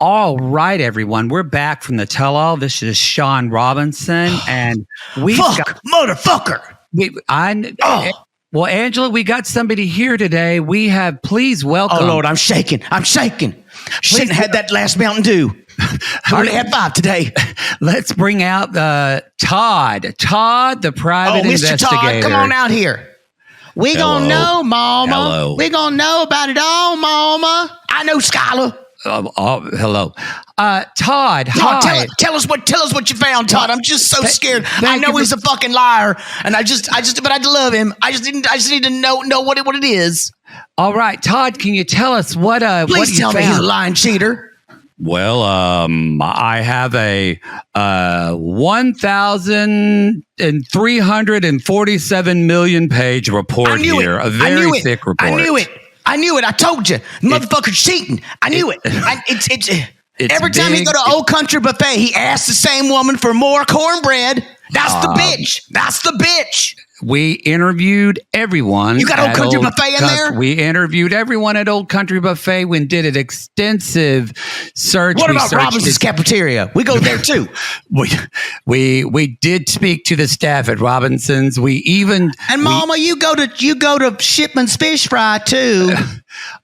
All right, everyone. We're back from the tell-all. This is Sean Robinson, and motherfucker. Well, Angela, we got somebody here today. Please welcome. Oh Lord, I'm shaking. Shouldn't have had that last Mountain Dew. I only had 5 today. Let's bring out Todd. Todd, the private investigator. Mr. Todd, come on out here. We gonna know, Mama. Hello. We gonna know about it all, Mama. I know, Skylar. Hello, Todd. Hi. Tell us what you found, Todd. I'm just so scared. I know he's a fucking liar, and but I love him. I just need to know what it is. All right, Todd. Can you tell us what? Please tell me he's a lying cheater. Well, I have a 1,347 million page report here. A very thick report. I knew it. I told you. Motherfucker's cheating. I knew it. It's every time he go to Old Country Buffet, he asks the same woman for more cornbread. That's the bitch. We interviewed everyone. You got Old Country Buffet in there? We interviewed everyone at Old Country Buffet. We did an extensive search. What about Robinson's Cafeteria? We go there too. We did speak to the staff at Robinson's. Mama, you go to Shipman's Fish Fry too.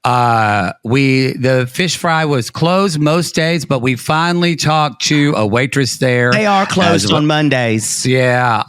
The fish fry was closed most days, but we finally talked to a waitress there. They are closed on Mondays. Yeah.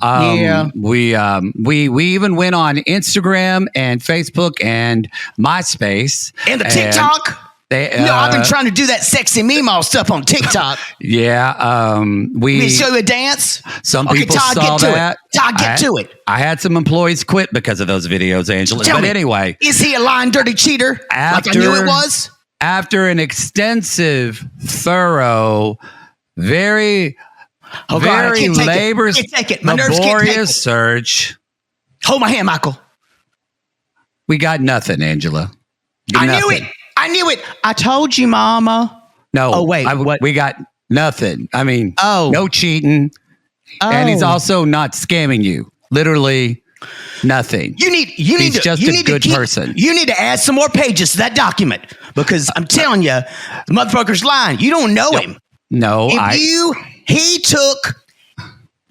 We even went on Instagram and Facebook and MySpace and the TikTok. I've been trying to do that sexy meme stuff on TikTok. Yeah. We show you a dance. Some people saw that. Todd, get to it. I had some employees quit because of those videos, Angela. Anyway, is he a lying, dirty cheater? Like I knew it was. After an extensive, thorough, very laborious search. Hold my hand, Michael. We got nothing, Angela. I knew it. I told you, Mama. No. Oh, wait. We got nothing. I mean, no cheating. And he's also not scamming you. Literally nothing. He's just a good person. You need to add some more pages to that document because I'm telling you, the motherfucker's lying. You don't know him. No, he took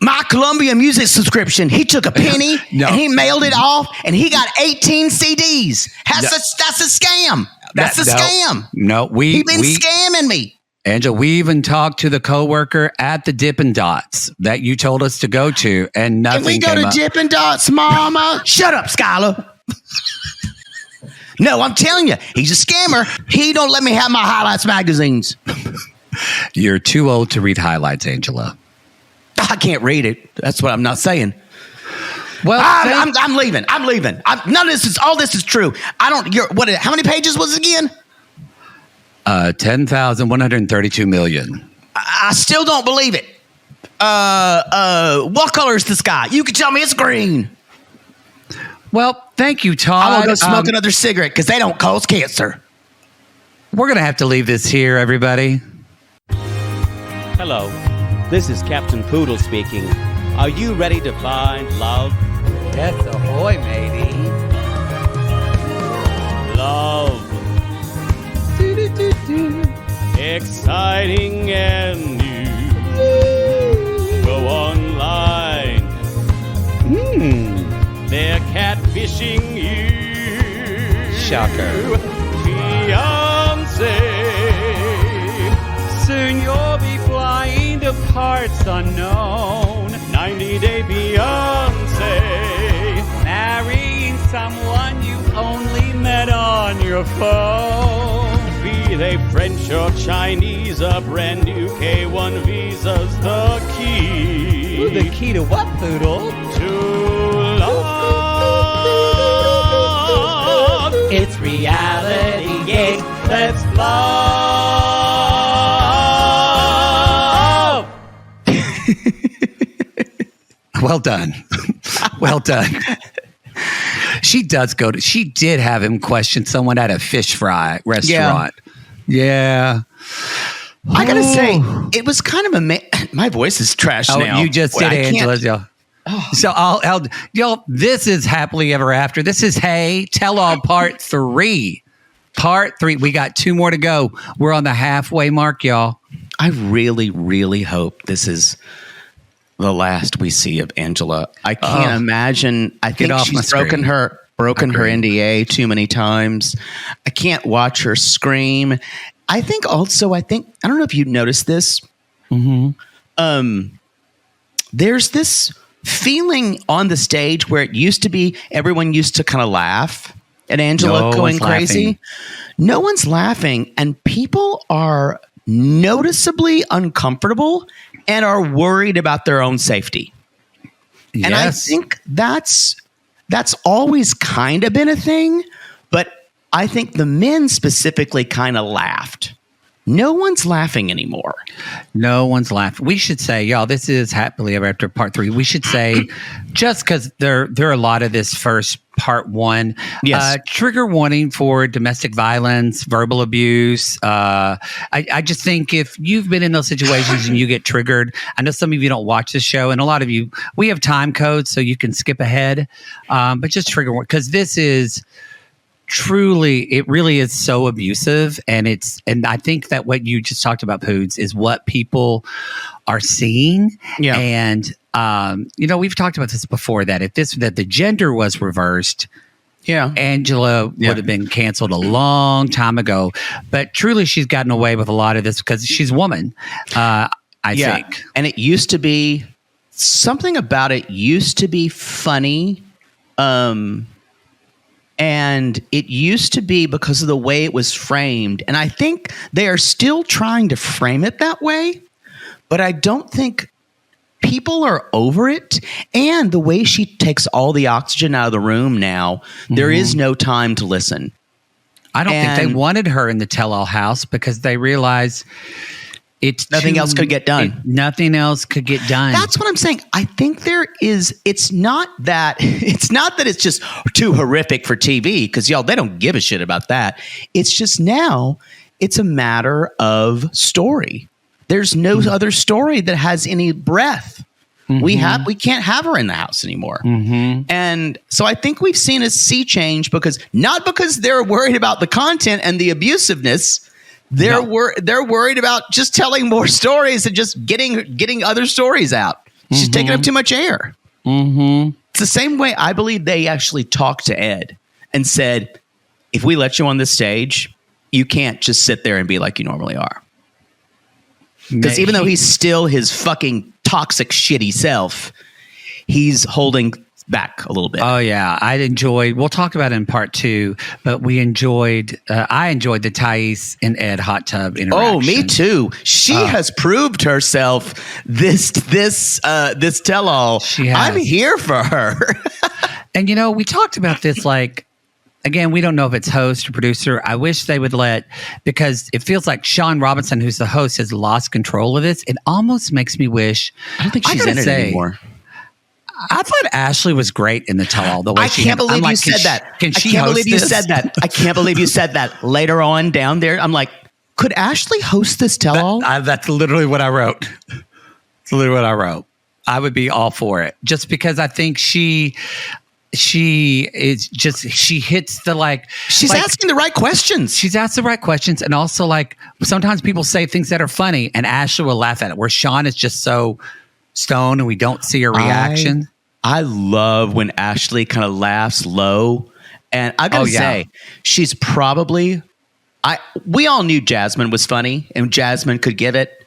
my Columbia Music subscription. He took a penny and he mailed it off, and he got 18 CDs. That's a scam. That's a scam. No, he's been scamming me. Angela, we even talked to the coworker at the Dippin' Dots that you told us to go to, and nothing. Can we go to Dippin' Dots, Mama? Shut up, Skylar. No, I'm telling you, he's a scammer. He don't let me have my highlights magazines. You're too old to read highlights, Angela. I can't read it. That's what I'm not saying. Well, I'm leaving. None of this is. All this is true. I don't. How many pages was it again? 10,132 million. I still don't believe it. What color is the sky? You can tell me it's green. Well, thank you, Todd. I'm gonna go smoke another cigarette because they don't cause cancer. We're gonna have to leave this here, everybody. Hello, this is Captain Poodle speaking. Are you ready to find love? Yes, ahoy, matey. Love. Exciting and new. Go online. They're catfishing you. Shocker. Fiancé. Soon you'll be flying to parts unknown. 90-day Beyonce. Marrying someone you only met on your phone. Be they French or Chinese, a brand new K1 visa's the key. Ooh, the key to what, Poodle? To love. It's reality, yeah. Let's love. Well done. Well done. She did have him question someone at a fish fry restaurant. Yeah. I gotta say, it was kind of my voice is trash now. You just did Angela. So this is Happily Ever After. This is Hey Tell All Part 3. Part 3. We got 2 more to go. We're on the halfway mark, y'all. I really, really hope this is the last we see of Angela. I can't imagine. I think she's broken her NDA too many times. I can't watch her scream. I think I don't know if you noticed this. There's this feeling on the stage where it used to be everyone used to kind of laugh at Angela going crazy. No one's laughing, and people are noticeably uncomfortable and are worried about their own safety. Yes. And I think that's always kind of been a thing, but I think the men specifically kind of laughed. No one's laughing anymore. No one's laughing. We should say, y'all, this is Happily Ever After Part 3. We should say, just because there are a lot of this first Part 1, trigger warning for domestic violence, verbal abuse. I just think if you've been in those situations and you get triggered, I know some of you don't watch the show, and a lot of you, we have time codes so you can skip ahead, but just trigger warning, because this is truly, it really is so abusive, and I think that what you just talked about, Poods, is what people are seeing. Yeah. And we've talked about this before, that that the gender was reversed, Angela would have been canceled a long time ago. But truly, she's gotten away with a lot of this because she's a woman. I think, and it used to be something about it used to be funny. And it used to be because of the way it was framed. And I think they are still trying to frame it that way. But I don't think people are over it. And the way she takes all the oxygen out of the room now, there is no time to listen. I don't think they wanted her in the tell-all house because they realized nothing else could get done. Nothing else could get done. That's what I'm saying. I think it's not that it's just too horrific for TV, because y'all, they don't give a shit about that. It's just now it's a matter of story. There's no other story that has any breath. We can't have her in the house anymore. And so I think we've seen a sea change, not because they're worried about the content and the abusiveness. They're worried about just telling more stories and just getting other stories out. She's taking up too much air. It's the same way I believe they actually talked to Ed and said, if we let you on this stage, you can't just sit there and be like you normally are. Because even though he's still his fucking toxic, shitty self, he's holding back a little bit. Oh yeah, we'll talk about it in Part 2, but I enjoyed the Thais and Ed hot tub interaction. Oh, me too. She has proved herself this tell-all. I'm here for her. And we talked about this, like, again, we don't know if it's host or producer. I wish they would because it feels like Sean Robinson, who's the host, has lost control of this. It almost makes me wish. I don't think she's in it anymore. I thought Ashley was great in the tell-all. The way I can't believe you said that. Can she host this? I can't believe you said that. Later on down there, I'm like, could Ashley host this tell-all? That's literally what I wrote. It's literally what I wrote. I would be all for it, just because I think she hits the she's asking the right questions. She's asked the right questions, and also sometimes people say things that are funny, and Ashley will laugh at it. Where Sean is just so stone and we don't see her reaction. I love when Ashley kind of laughs low, and I gotta say, she's probably we all knew Jasmine was funny and Jasmine could give it.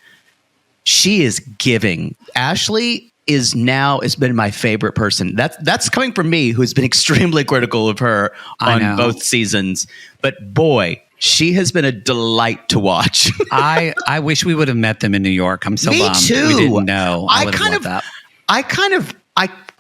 She is giving. Ashley has been my favorite person. That's coming from me, who's been extremely critical of her on both seasons, but boy, she has been a delight to watch. I wish we would have met them in New York. I'm so bummed. Too. We didn't know.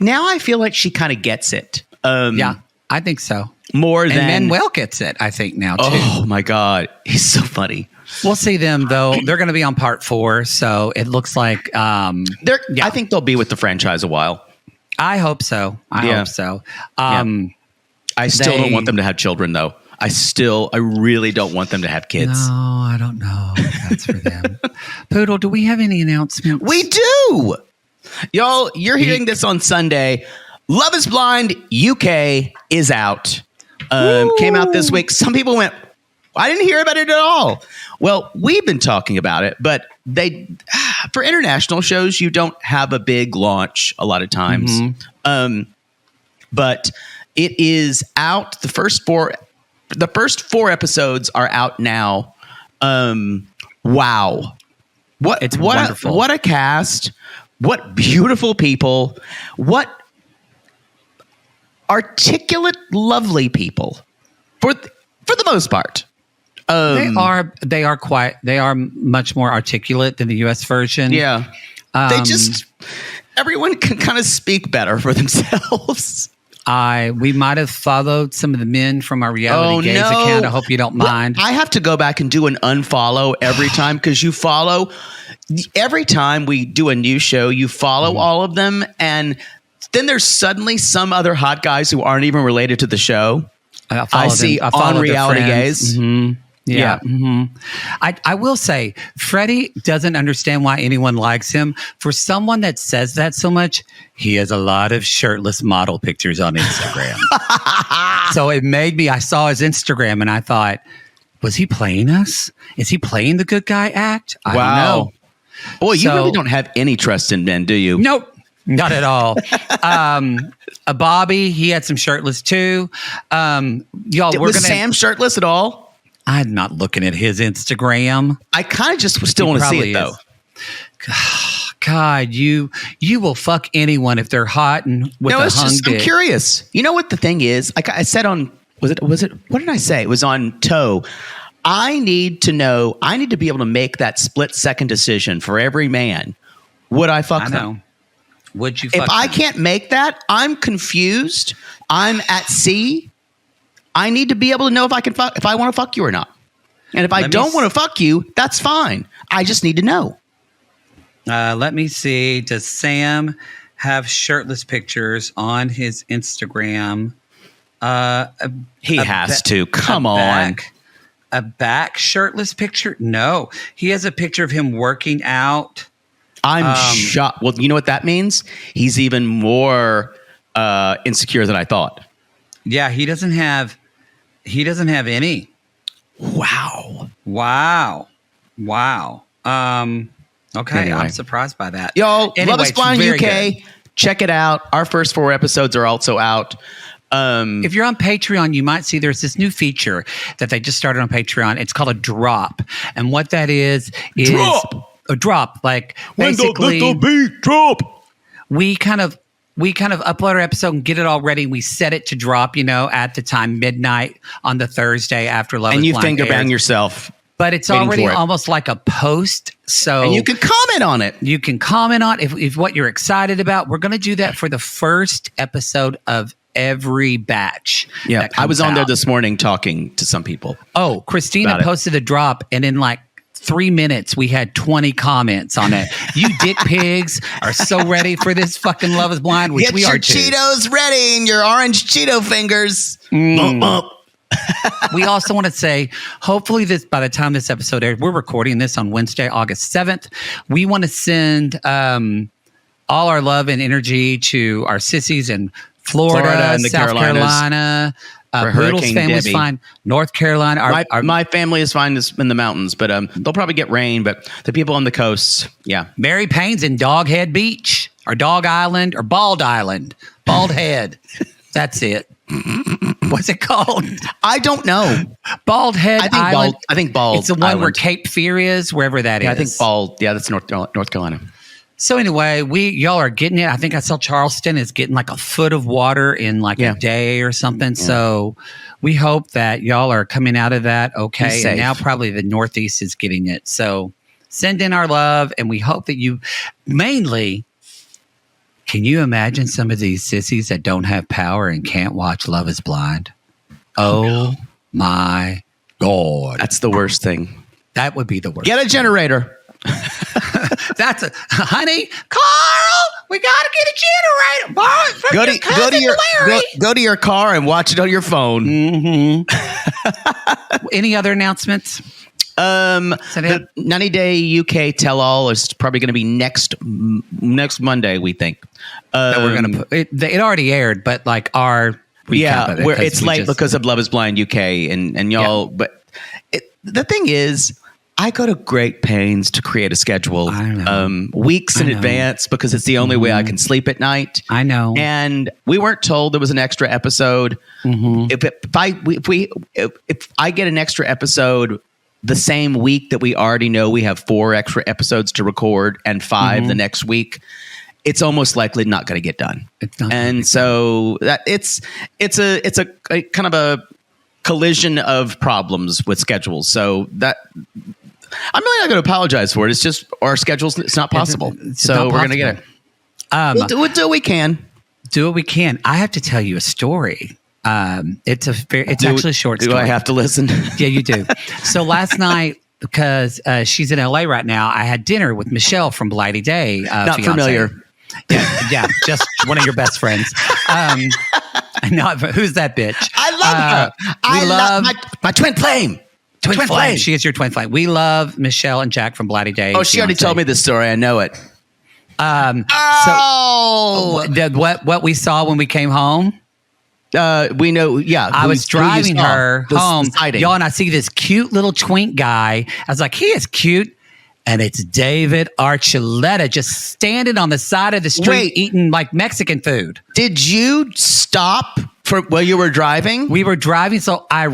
Now I feel like she kind of gets it. Yeah, I think so. More than Manuel gets it, I think, now too. Oh my God, he's so funny. We'll see them though. They're going to be on Part 4, so it looks like I think they'll be with the franchise a while. I hope so. I hope so. I still don't want them to have children though. I really don't want them to have kids. No, I don't know. That's for them. Poodle, do we have any announcements? We do. Y'all, you're hearing this on Sunday. Love is Blind UK is out. Came out this week. Some people went, I didn't hear about it at all. Well, we've been talking about it, but for international shows, you don't have a big launch a lot of times. But it is out. The first four episodes are out now. Wow. It's wonderful. What a cast. What beautiful people. What articulate, lovely people. For the most part. They are much more articulate than the US version. Yeah. Everyone can kind of speak better for themselves. We might have followed some of the men from our Reality Gaze account. I hope you don't mind. I have to go back and do an unfollow every time because you follow. Every time we do a new show, you follow all of them. And then there's suddenly some other hot guys who aren't even related to the show. I see on Reality Gaze. Yeah. I will say, Freddie doesn't understand why anyone likes him. For someone that says that so much, he has a lot of shirtless model pictures on Instagram. So it made me, I saw his Instagram and I thought, was he playing us? Is he playing the good guy act? I don't know. Boy, you really don't have any trust in men, do you? Nope. Not at all. Bobby, he had some shirtless too. Was Sam shirtless at all? I'm not looking at his Instagram. I kind of just still want to see it though. God, you will fuck anyone if they're hot and with a hung dick. I'm curious. You know what the thing is? Like I said on was it what did I say? It was on Toe. I need to know. I need to be able to make that split-second decision for every man. Would I fuck them? Would you fuck them? I can't make that, I'm confused. I'm at sea. I need to be able to know if I want to fuck you or not. And if I don't want to fuck you, that's fine. I just need to know. Let me see. Does Sam have shirtless pictures on his Instagram? He has to. Come on. A back shirtless picture? No. He has a picture of him working out. I'm shocked. Well, you know what that means? He's even more insecure than I thought. Yeah, he doesn't have any. Wow. Okay, anyway. I'm surprised by that. Y'all, anyway, Love is Blind UK. Good. Check it out. Our first 4 episodes are also out. If you're on Patreon, you might see there's this new feature that they just started on Patreon. It's called a drop. And what that is a drop. Like basically the beat drop. We kind of upload our episode and get it all ready. We set it to drop, at the time, midnight on the Thursday after Love is Blind. And you finger bang yourself. But it's already almost like a post. And you can comment on it. You can comment on if what you're excited about. We're going to do that for the first episode of every batch. Yeah, I was on there this morning talking to some people. Oh, Christina posted a drop, and in like 3 minutes, we had 20 comments on it. You dick pigs are so ready for this fucking Love is Blind, which we are too. Get your Cheetos ready and your orange Cheeto fingers. Bump, bump. We also want to say, hopefully by the time this episode airs, we're recording this on Wednesday, August 7th. We want to send all our love and energy to our sissies in Florida and the South Carolina. Boodle's family's fine. North Carolina. My family is fine in the mountains, but they'll probably get rain. But the people on the coasts, yeah. Mary Payne's in Doghead Beach or Dog Island or Bald Island. Bald Head. That's it. What's it called? I don't know. Bald Head Island. I think Bald. It's the one where Cape Fear is, wherever that is. I think Bald. Yeah, that's North Carolina. So anyway, y'all are getting it. I think I saw Charleston is getting like a foot of water in like a day or something. Yeah. So we hope that y'all are coming out of that okay. And now probably the Northeast is getting it. So send in our love, and we hope that you mainly. Can you imagine some of these sissies that don't have power and can't watch Love is Blind? Oh my God. That's the worst thing. That would be the worst. Get a generator. Honey, Carl, we gotta get a generator. Go to your car and watch it on your phone. Mm-hmm. Any other announcements? The 90 Day UK Tell All is probably going to be next Monday, we think. We're going to put it already aired, but like our recap of it, it's late because of Love is Blind UK and y'all. But the thing is, I go to great pains to create a schedule weeks in advance because it's the only way I can sleep at night. I know. And we weren't told there was an extra episode. If I get an extra episode the same week that we already know we have 4 extra episodes to record and 5 the next week, it's almost likely not going to get done. And so that it's a kind of a collision of problems with schedules. So that I'm really not going to apologize for it. It's just our schedules. It's not possible. We're going to get it. We'll do what we can. Do what we can. I have to tell you a story. It's actually a short story. Do I have to listen? Yeah, you do. So last night, because she's in LA right now, I had dinner with Michelle from Blighty Day. Not fiance. familiar. Yeah, just one of your best friends. Who's that bitch? I love her. I love my twin flame. Twin flame. She is your twin flame. We love Michelle and Jack from Blighty Day. Oh, she already told me this story. I know it. What we saw when we came home. We know. Yeah, I was driving her home, y'all, and I see this cute little twink guy. I was like, he is cute. And it's David Archuleta just standing on the side of the street eating like Mexican food. Did you stop while you were driving? We were driving, so I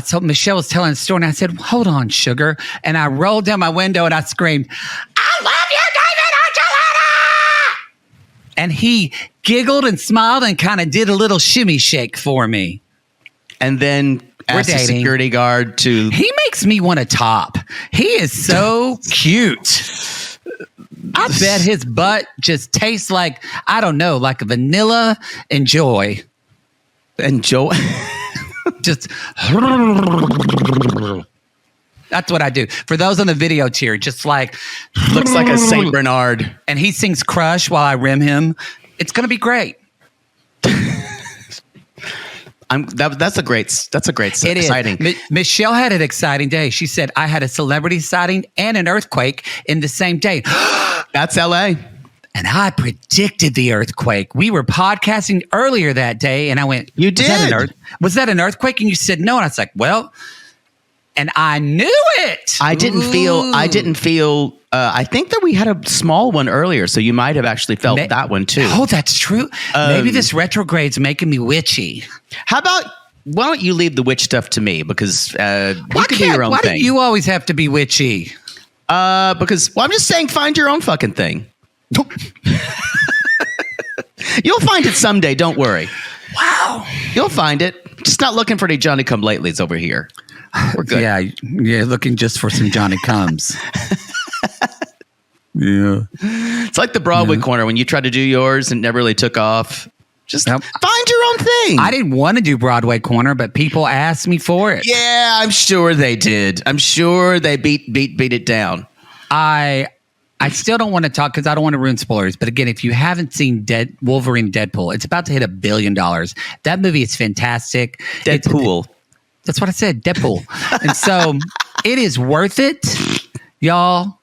told Michelle was telling the story, and I said, hold on, sugar. And I rolled down my window and I screamed, I love you, David Archuleta! And he giggled and smiled and kind of did a little shimmy shake for me. And then asked the security guard to... He makes me want to top. He is so cute. I bet his butt just tastes like, I don't know, like a vanilla Enjoy. Enjoy? Just... That's what I do. For those on the video tier, just like... Looks like a St. Bernard. And he sings Crush while I rim him. It's going to be great. That's a great exciting. Michelle had an exciting day. She said, I had a celebrity sighting and an earthquake in the same day. That's LA. And I predicted the earthquake. We were podcasting earlier that day, and I went, You did? Was that an earthquake? And you said no. And I was like, well, and I knew it. I didn't feel I think that we had a small one earlier, so you might have actually felt that one too. Oh, that's true. Maybe this retrograde's making me witchy. How about, why don't you leave the witch stuff to me? Because you can do your own thing. Why do you always have to be witchy? Because, I'm just saying, find your own fucking thing. You'll find it someday, don't worry. Wow. You'll find it. Just not looking for any Johnny Come Latelys over here. We're good. Yeah, looking just for some Johnny Comes. Yeah. It's like the Broadway corner when you tried to do yours and never really took off. Just find your own thing. I didn't want to do Broadway corner, but people asked me for it. Yeah, I'm sure they did. I'm sure they beat it down. I still don't want to talk because I don't want to ruin spoilers. But again, if you haven't seen Wolverine Deadpool, it's about to hit $1 billion. That movie is fantastic. Deadpool. That's what I said, Deadpool. And so it is worth it, y'all.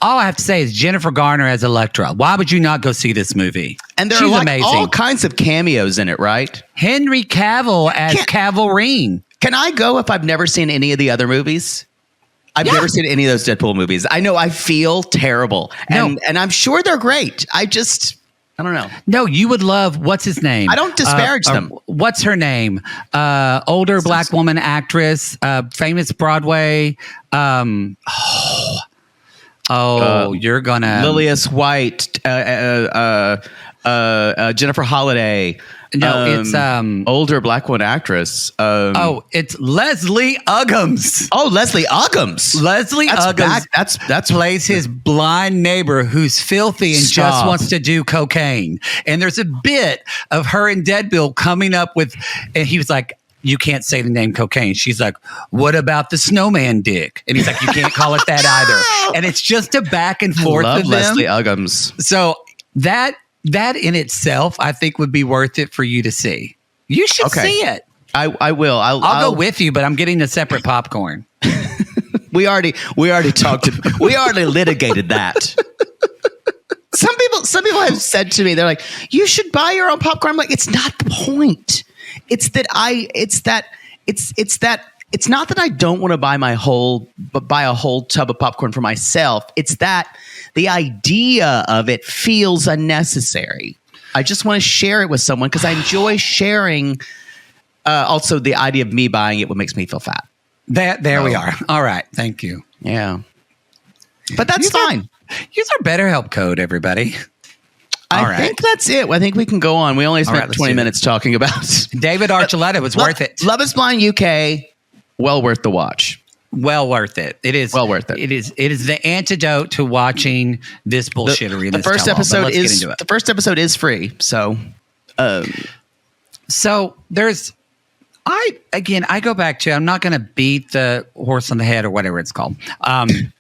All I have to say is Jennifer Garner as Elektra. Why would you not go see this movie? And there are amazing. All kinds of cameos in it, right? Henry Cavill as Cavalrine. Can I go if I've never seen any of the other movies? I've never seen any of those Deadpool movies. I know I feel terrible. And I'm sure they're great. I don't know. No, you would love, what's his name? I don't disparage them. What's her name? Older black woman actress, famous Broadway. You're gonna Lillias White, Jennifer Holliday. No, it's older black woman actress. It's Leslie Uggams. Oh, Leslie Uggams. Leslie Uggams. That's plays his blind neighbor who's filthy and just wants to do cocaine. And there's a bit of her and Deadpool coming up with, and he was like, you can't say the name cocaine. She's like, what about the snowman dick? And he's like, you can't call it that either. And it's just a back and forth with Leslie them. Uggams. So that in itself, I think would be worth it for you to see. You should see it. I will. I'll go with you, but I'm getting a separate popcorn. We already talked. We already litigated that. Some people have said to me, they're like, you should buy your own popcorn. I'm like, it's not the point. It's that it's not that I don't want to buy a whole tub of popcorn for myself. It's that the idea of it feels unnecessary. I just want to share it with someone because I enjoy sharing. Also, the idea of me buying it, what makes me feel fat. There we are. All right. Thank you. Yeah. But that's fine. Use our BetterHelp code, everybody. I think that's it. I think we can go on. We only spent 20 minutes talking about David Archuleta. Was worth it. Love is Blind UK. Well worth the watch. Well worth it. It is well worth it. It is the antidote to watching this bullshittery. The first episode is free. So, so there's. I go back to. I'm not going to beat the horse on the head or whatever it's called.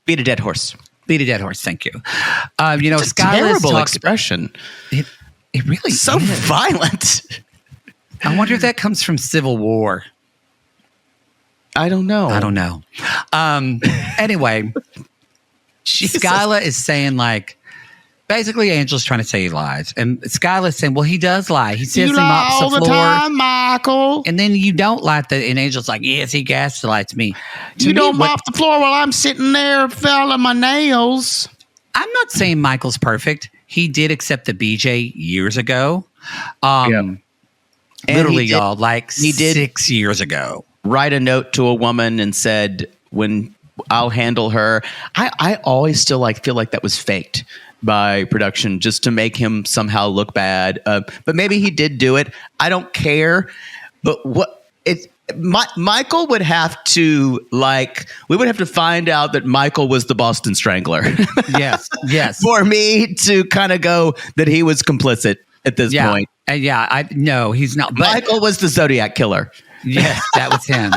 Beat a dead horse. Beat a dead horse. Thank you. It's a terrible expression. It really so is. Violent. I wonder if that comes from Civil War. I don't know. Anyway, Skyla is saying like, basically Angela's trying to say he lies. And Skyla's saying, well, he does lie. He says he mops the floor. All the time, Michael. And then you don't lie. And Angela's like, yes, he gaslights me. You don't mop the floor while I'm sitting there filing my nails. I'm not saying Michael's perfect. He did accept the BJ years ago. Literally, y'all, like 6 years ago. Write a note to a woman and said, when I'll handle her. I always still feel like that was faked by production just to make him somehow look bad. But maybe he did do it. I don't care. But Michael would have to we would have to find out that Michael was the Boston Strangler. Yes. For me to kind of go that he was complicit at this point. No, he's not. But Michael was the Zodiac killer. Yes, that was him.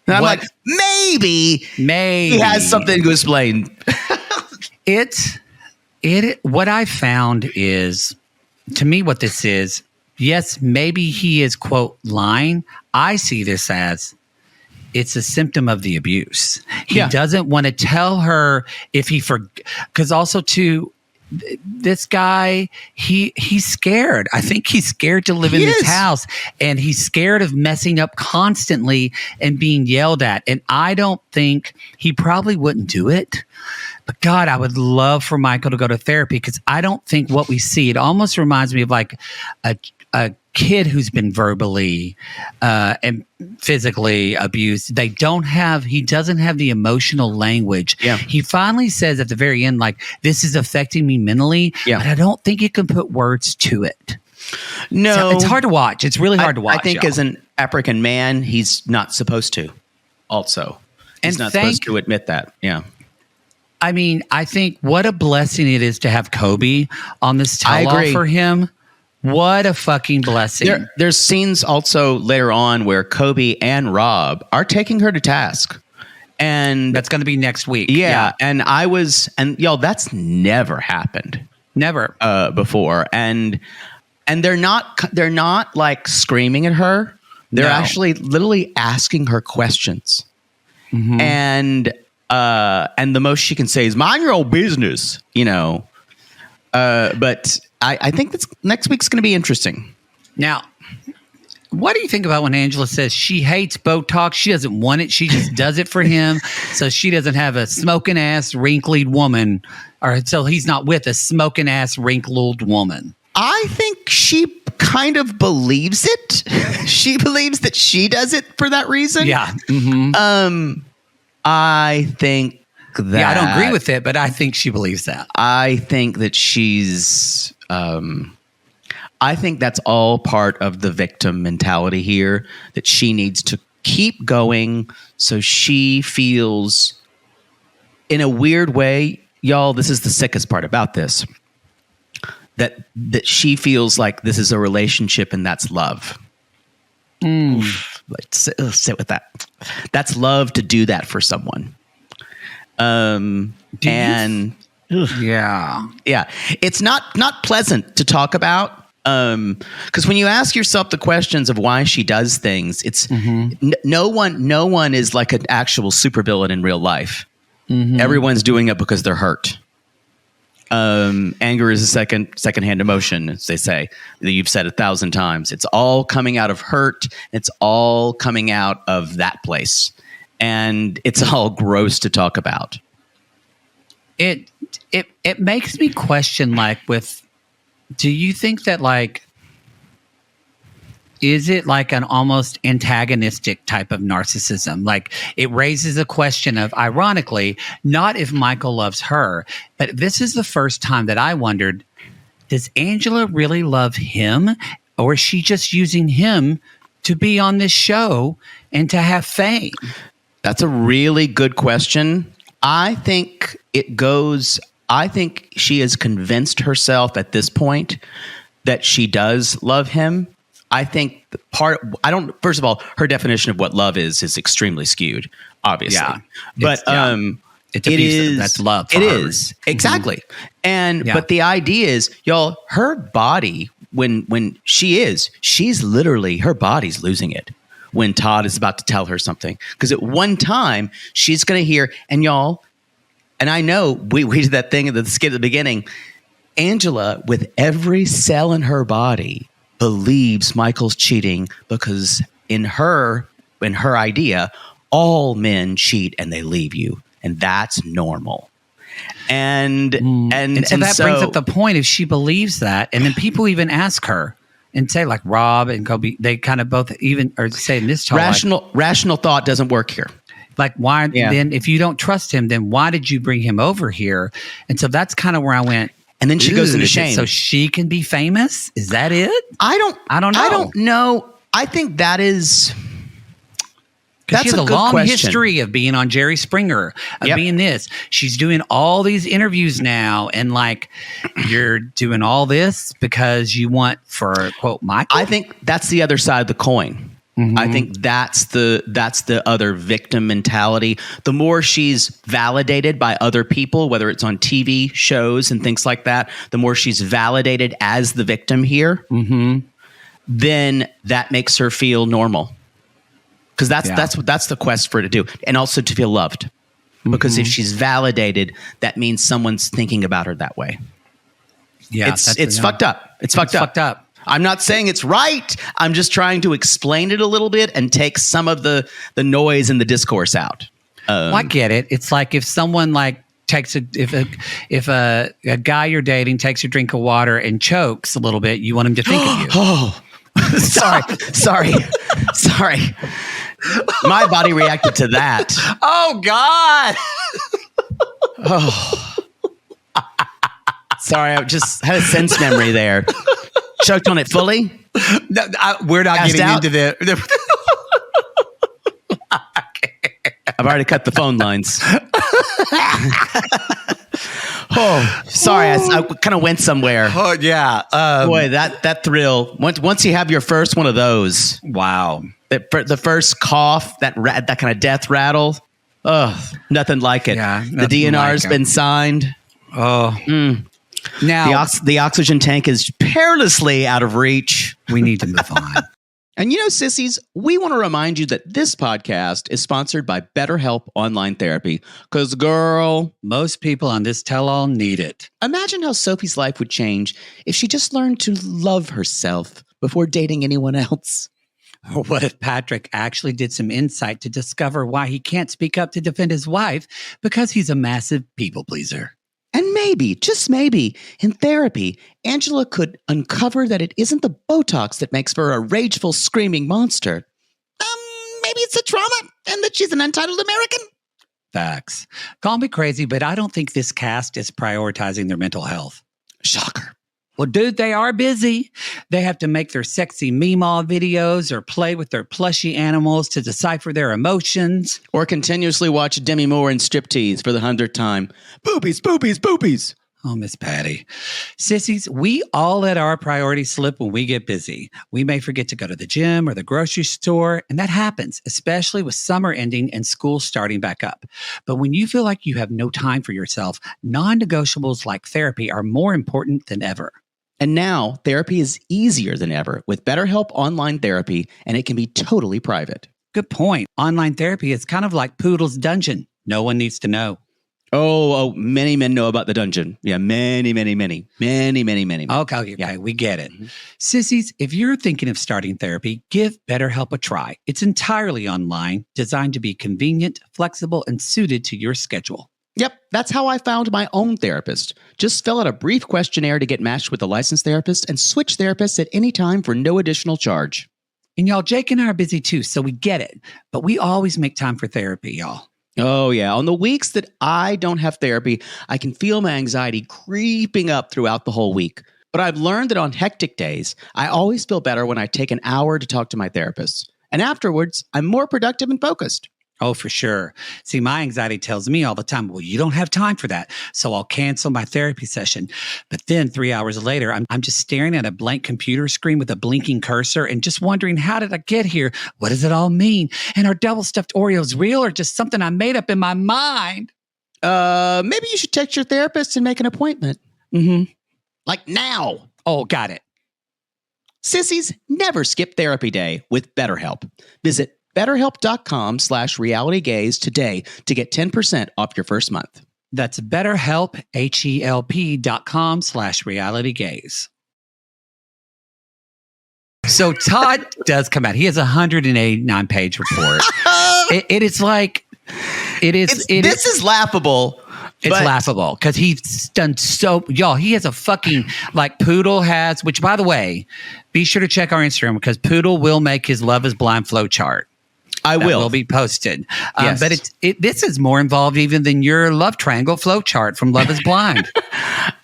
And I'm like, maybe he has something to explain. What I found is, to me, what this is, yes, maybe he is, quote, lying. I see this as it's a symptom of the abuse. He doesn't want to tell her if he because also too, this guy, he's scared. I think he's scared to live in this house, and he's scared of messing up constantly and being yelled at. And I don't think he probably wouldn't do it. But God, I would love for Michael to go to therapy because I don't think what we see, it almost reminds me of like a kid who's been verbally and physically abused. He doesn't have the emotional language. Yeah. He finally says at the very end, like, this is affecting me mentally, but I don't think you can put words to it. No. So it's hard to watch. It's really hard to watch. I think as an African man, he's not supposed to also. He's not supposed to admit that. Yeah. I mean, I think what a blessing it is to have Kobe on this tell-all for him. What a fucking blessing. There's scenes also later on where Kobe and Rob are taking her to task. And that's going to be next week. Yeah. And y'all, that's never happened. Never. Before. And they're not like screaming at her. They're actually literally asking her questions. Mm-hmm. And the most she can say is mind your own business, but I think next week's going to be interesting. Now, what do you think about when Angela says she hates Botox? She doesn't want it. She just does it for him. So she doesn't have a smoking ass, wrinkled woman, or so he's not with a smoking ass, wrinkled woman. I think she kind of believes it. She believes that she does it for that reason. Yeah. Mm-hmm. I think that. Yeah, I don't agree with it, but I think she believes that. I think that she's. I think that's all part of the victim mentality here, that she needs to keep going so she feels, in a weird way, y'all, this is the sickest part about this, that she feels like this is a relationship and that's love. Let's sit with that. That's love to do that for someone. Yeah. It's not pleasant to talk about. Because when you ask yourself the questions of why she does things, it's no one is like an actual supervillain in real life. Mm-hmm. Everyone's doing it because they're hurt. Anger is a secondhand emotion, as they say, that you've said 1,000 times. It's all coming out of hurt. It's all coming out of that place. And it's all gross to talk about. It makes me question, like, do you think that, like, is it like an almost antagonistic type of narcissism? Like, it raises a question of, ironically, not if Michael loves her, but this is the first time that I wondered, does Angela really love him, or is she just using him to be on this show and to have fame? That's a really good question. I think she has convinced herself at this point that she does love him. I think first of all, her definition of what love is extremely skewed, obviously. Yeah. But that's love. It is. Exactly. And but the idea is, y'all, her body, when she's literally, her body's losing it when Todd is about to tell her something. Because at one time she's gonna hear, and y'all, and I know we did that thing at the skit at the beginning, Angela, with every cell in her body, believes Michael's cheating, because in her idea, all men cheat and they leave you, and that's normal. And so that brings up the point, if she believes that, and then people even ask her and say, like Rob and Kobe, they kind of both even are saying this talk, rational thought doesn't work here. Like, why then, if you don't trust him, then why did you bring him over here? And so that's kind of where I went. And then she goes into shame. So she can be famous? Is that it? I don't know. I think that is... She has a long history of being on Jerry Springer, of being this. She's doing all these interviews now, and like, you're doing all this because you want, for quote, Michael? I think that's the other side of the coin. Mm-hmm. I think that's the other victim mentality. The more she's validated by other people, whether it's on TV shows and things like that, the more she's validated as the victim here, then that makes her feel normal. Because that's the quest for her to do, and also to feel loved. Because if she's validated, that means someone's thinking about her that way. Yeah, it's fucked up. It's fucked up. I'm not saying it's right. I'm just trying to explain it a little bit and take some of the noise and the discourse out. Well, I get it. It's like if someone like takes if a guy you're dating takes a drink of water and chokes a little bit, you want him to think of you. Oh, sorry. My body reacted to that. Oh God. Oh. Sorry, I just had a sense memory there. Choked on it fully? No, we're not getting into the... I've already cut the phone lines. Oh, sorry. I kind of went somewhere. Oh, yeah. Boy, that thrill. Once you have your first one of those. Wow. The first cough, that kind of death rattle. Oh, nothing like it. Yeah, the DNR's been signed. Oh. Now the oxygen tank is perilously out of reach. We need to move on. And sissies, we want to remind you that this podcast is sponsored by BetterHelp Online Therapy. Because, girl, most people on this tell-all need it. Imagine how Sophie's life would change if she just learned to love herself before dating anyone else. Or what if Patrick actually did some insight to discover why he can't speak up to defend his wife because he's a massive people pleaser? And maybe, just maybe, in therapy, Angela could uncover that it isn't the Botox that makes her a rageful, screaming monster. Maybe it's a trauma and that she's an untitled American. Facts. Call me crazy, but I don't think this cast is prioritizing their mental health. Shocker. Well, dude, they are busy. They have to make their sexy Meemaw videos or play with their plushy animals to decipher their emotions. Or continuously watch Demi Moore in striptease for the 100th time. Boobies, boobies, boobies. Oh, Miss Patty. Sissies, we all let our priorities slip when we get busy. We may forget to go to the gym or the grocery store, and that happens, especially with summer ending and school starting back up. But when you feel like you have no time for yourself, non-negotiables like therapy are more important than ever. And now, therapy is easier than ever with BetterHelp Online Therapy, and it can be totally private. Good point. Online therapy is kind of like Poodle's Dungeon. No one needs to know. Oh, many men know about the dungeon. Yeah, many. Okay, we get it. Sissies, if you're thinking of starting therapy, give BetterHelp a try. It's entirely online, designed to be convenient, flexible, and suited to your schedule. Yep, that's how I found my own therapist. Just fill out a brief questionnaire to get matched with a licensed therapist and switch therapists at any time for no additional charge. And y'all, Jake and I are busy too, so we get it. But we always make time for therapy, y'all. Oh, yeah. On the weeks that I don't have therapy, I can feel my anxiety creeping up throughout the whole week. But I've learned that on hectic days, I always feel better when I take an hour to talk to my therapist. And afterwards, I'm more productive and focused. Oh, for sure. See, my anxiety tells me all the time, well, you don't have time for that. So I'll cancel my therapy session. But then 3 hours later, I'm just staring at a blank computer screen with a blinking cursor and just wondering, how did I get here? What does it all mean? And are double stuffed Oreos real or just something I made up in my mind? Maybe you should text your therapist and make an appointment. Like now. Oh, got it. Sissies, never skip therapy day with BetterHelp. Visit BetterHelp.com/realitygaze today to get 10% off your first month. That's BetterHelp, HELP.com/realitygaze. So Todd does come out. He has a 189-page report. This is laughable. It's laughable because he's done y'all, he has a fucking, like Poodle has, which by the way, be sure to check our Instagram because Poodle will make his Love is Blind flow chart. That will be posted. Yes. But this is more involved even than your love triangle flow chart from Love is Blind.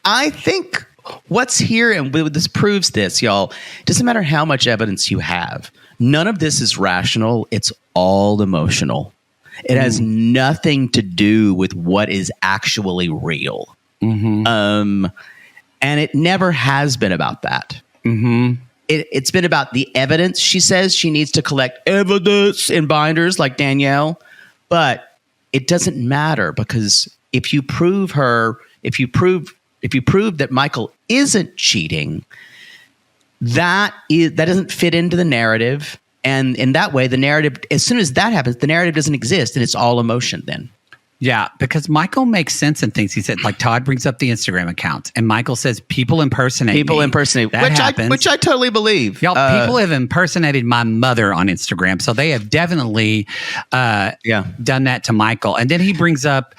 I think what's here, and this proves this, y'all, it doesn't matter how much evidence you have. None of this is rational. It's all emotional. It has nothing to do with what is actually real. And it never has been about that. It's been about the evidence. She says she needs to collect evidence in binders like Danielle, but it doesn't matter because if you prove that Michael isn't cheating, that doesn't fit into the narrative. And in that way, the narrative, as soon as that happens, the narrative doesn't exist and it's all emotion then. Yeah, because Michael makes sense in things. He said, like Todd brings up the Instagram account, and Michael says people impersonate me. Which I totally believe. Y'all, people have impersonated my mother on Instagram, so they have definitely done that to Michael. And then he brings up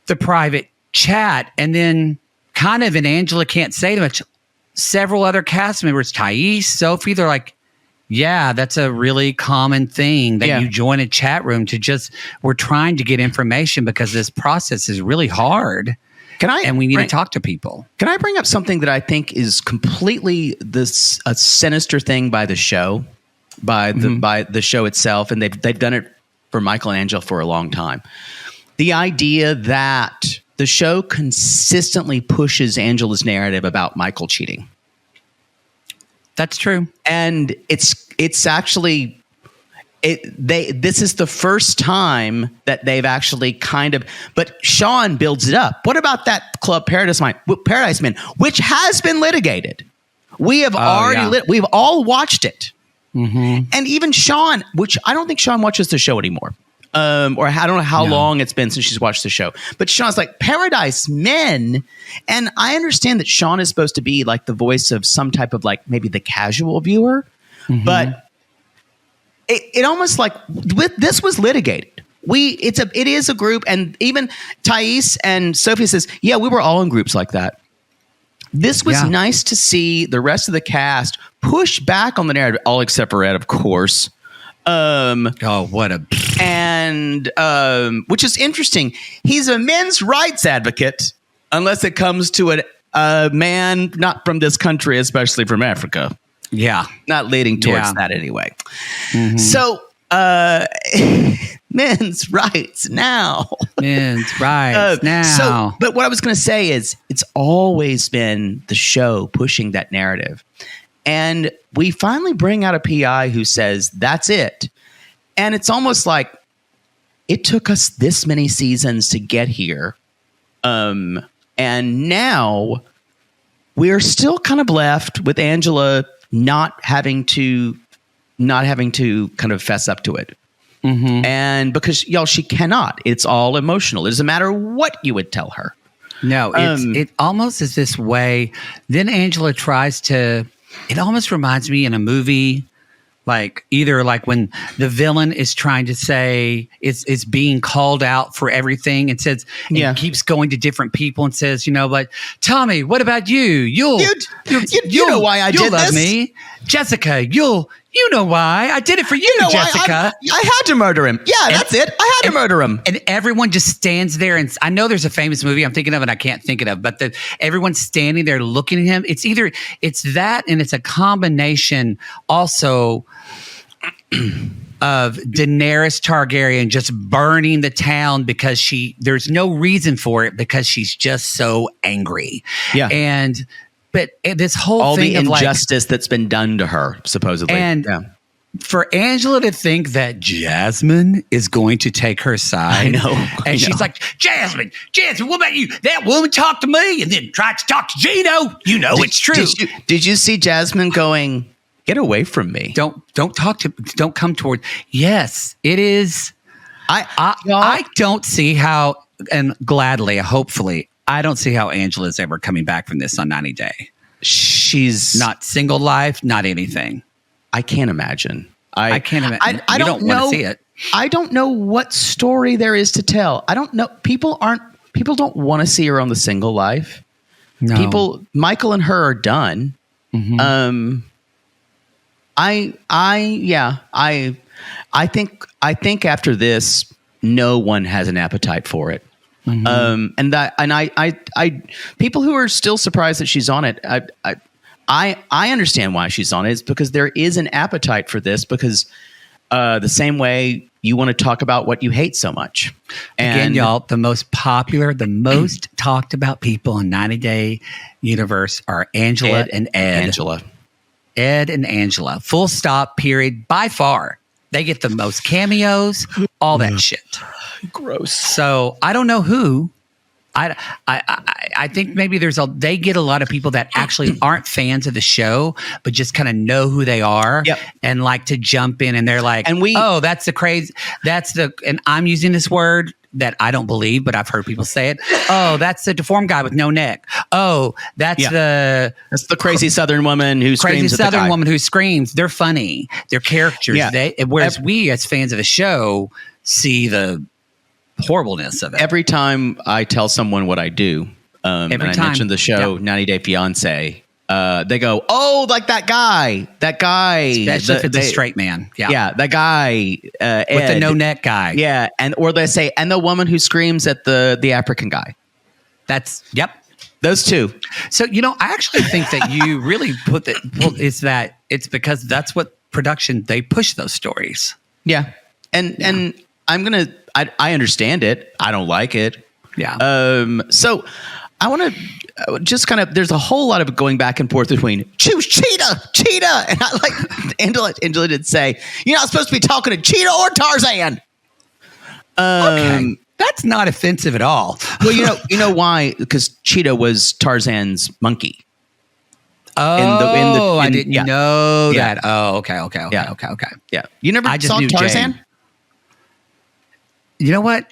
the private chat, and then kind of, and Angela can't say too much, several other cast members, Thais, Sophie, they're like, yeah, that's a really common thing that you join a chat room we're trying to get information because this process is really hard. And we need to talk to people. Can I bring up something that I think is completely a sinister thing by the show, by the show itself, and they've done it for Michael and Angela for a long time. The idea that the show consistently pushes Angela's narrative about Michael cheating. That's true. And it's actually this is the first time that they've actually but Sean builds it up. What about that club Paradise Men, which has been litigated? We have we've all watched it. And even Sean, which I don't think Sean watches the show anymore. Or I don't know how long it's been since she's watched the show. But Sean's like, Paradise Men. And I understand that Sean is supposed to be like the voice of some type of like maybe the casual viewer. But it almost like this was litigated. It is a group. And even Thais and Sophie says, yeah, we were all in groups like that. This was nice to see the rest of the cast push back on the narrative, all except for Ed, of course. Which is interesting. He's a men's rights advocate, unless it comes to a man not from this country, especially from Africa. Yeah, not leading towards that anyway. So, men's rights now. Men's rights now. But what I was going to say is, it's always been the show pushing that narrative. And we finally bring out a PI who says, that's it. And it's almost like it took us this many seasons to get here. And now we're still kind of left with Angela not having to kind of fess up to it. And because y'all, she cannot. It's all emotional. It doesn't matter what you would tell her. No, it almost is this way. Then Angela tries to. It almost reminds me in a movie, like either like when the villain is trying to say it's being called out for everything and says and keeps going to different people and says, but Tommy, what about you? You know why I did love this? me, Jessica. You know why I did it for you, Jessica. I had to murder him. Yeah, that's it. I had to murder him. And everyone just stands there. And I know there's a famous movie I'm thinking of and I can't think of, but everyone's standing there looking at him. It's either it's that and it's a combination also of Daenerys Targaryen just burning the town because there's no reason for it because she's just so angry. Yeah. But this whole all thing the of injustice that's been done to her, supposedly. And for Angela to think that Jasmine is going to take her side. She's like, Jasmine, what about you? That woman talked to me and then tried to talk to Gino. It's true. Did you see Jasmine going, get away from me? Don't come toward. Yes, it is. I don't see how, and gladly, hopefully, I don't see how Angela's ever coming back from this on 90 Day. She's not single life, not anything. I can't imagine. I can't imagine. I don't want to see it. I don't know what story there is to tell. I don't know. People don't want to see her on the single life. No. Michael and her are done. Mm-hmm. I think after this, no one has an appetite for it. Mm-hmm. And people who are still surprised that she's on it, I understand why she's on it. It's because there is an appetite for this because the same way you want to talk about what you hate so much. And again, y'all, the most popular, the most talked about people in 90 Day Universe are Angela and Ed. Ed and Angela. Full stop, period. By far. They get the most cameos, all that shit. Gross. So I don't know who. I think maybe they get a lot of people that actually aren't fans of the show, but just kind of know who they are and like to jump in and they're like, that's the crazy. And I'm using this word that I don't believe, but I've heard people say it. Oh, that's the deformed guy with no neck. Oh, that's the crazy Southern woman who screams. Crazy Southern woman who screams. They're funny. They're characters. Yeah. Whereas we as fans of the show see the horribleness of it. Every time I tell someone what I do, I mentioned the show 90 Day Fiance, they go, oh, like that guy. Especially if it's a straight man. Yeah, that guy. Ed, with the no neck guy. Yeah, or they say, and the woman who screams at the African guy. Those two. So, I actually think that you really it's because that's what production, they push those stories. Yeah. And I'm going to, I understand it. I don't like it. Yeah. So I want to just kind of, there's a whole lot of going back and forth between choose Cheetah. And I like, Angela did say, you're not supposed to be talking to Cheetah or Tarzan. Okay. That's not offensive at all. Well, you know why? Because Cheetah was Tarzan's monkey. Oh, I didn't know that. Oh, okay. Yeah. You never saw Tarzan? Jane. You know what?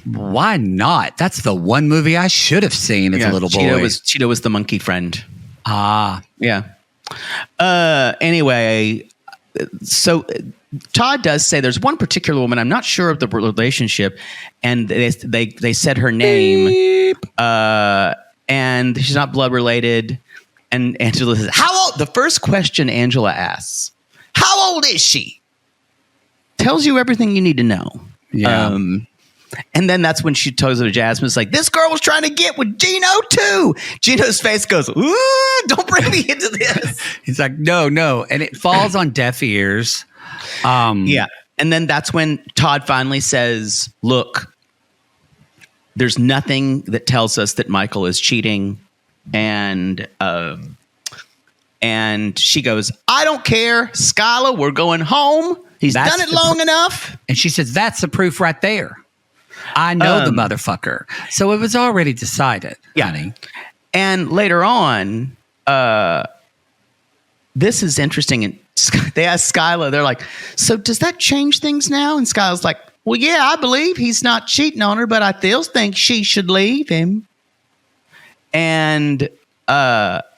Why not? That's the one movie I should have seen as a little boy. Cheetah was the monkey friend. Ah. Yeah. Anyway, so Todd does say there's one particular woman, I'm not sure of the relationship, and they said her name, and she's not blood related. And Angela says, how old? The first question Angela asks, how old is she? Tells you everything you need to know. Yeah. And then that's when she tells her to Jasmine, it's like, this girl was trying to get with Gino too. Gino's face goes, ooh, don't bring me into this. He's like, no. And it falls on deaf ears. Yeah. And then that's when Todd finally says, look, there's nothing that tells us that Michael is cheating. And she goes, I don't care, Skyla, we're going home. He's done it long enough. And she says, that's the proof right there. I know the motherfucker. So it was already decided, honey. And later on, this is interesting. And they asked Skylar, they're like, so does that change things now? And Skylar's like, well, yeah, I believe he's not cheating on her, but I still think she should leave him. And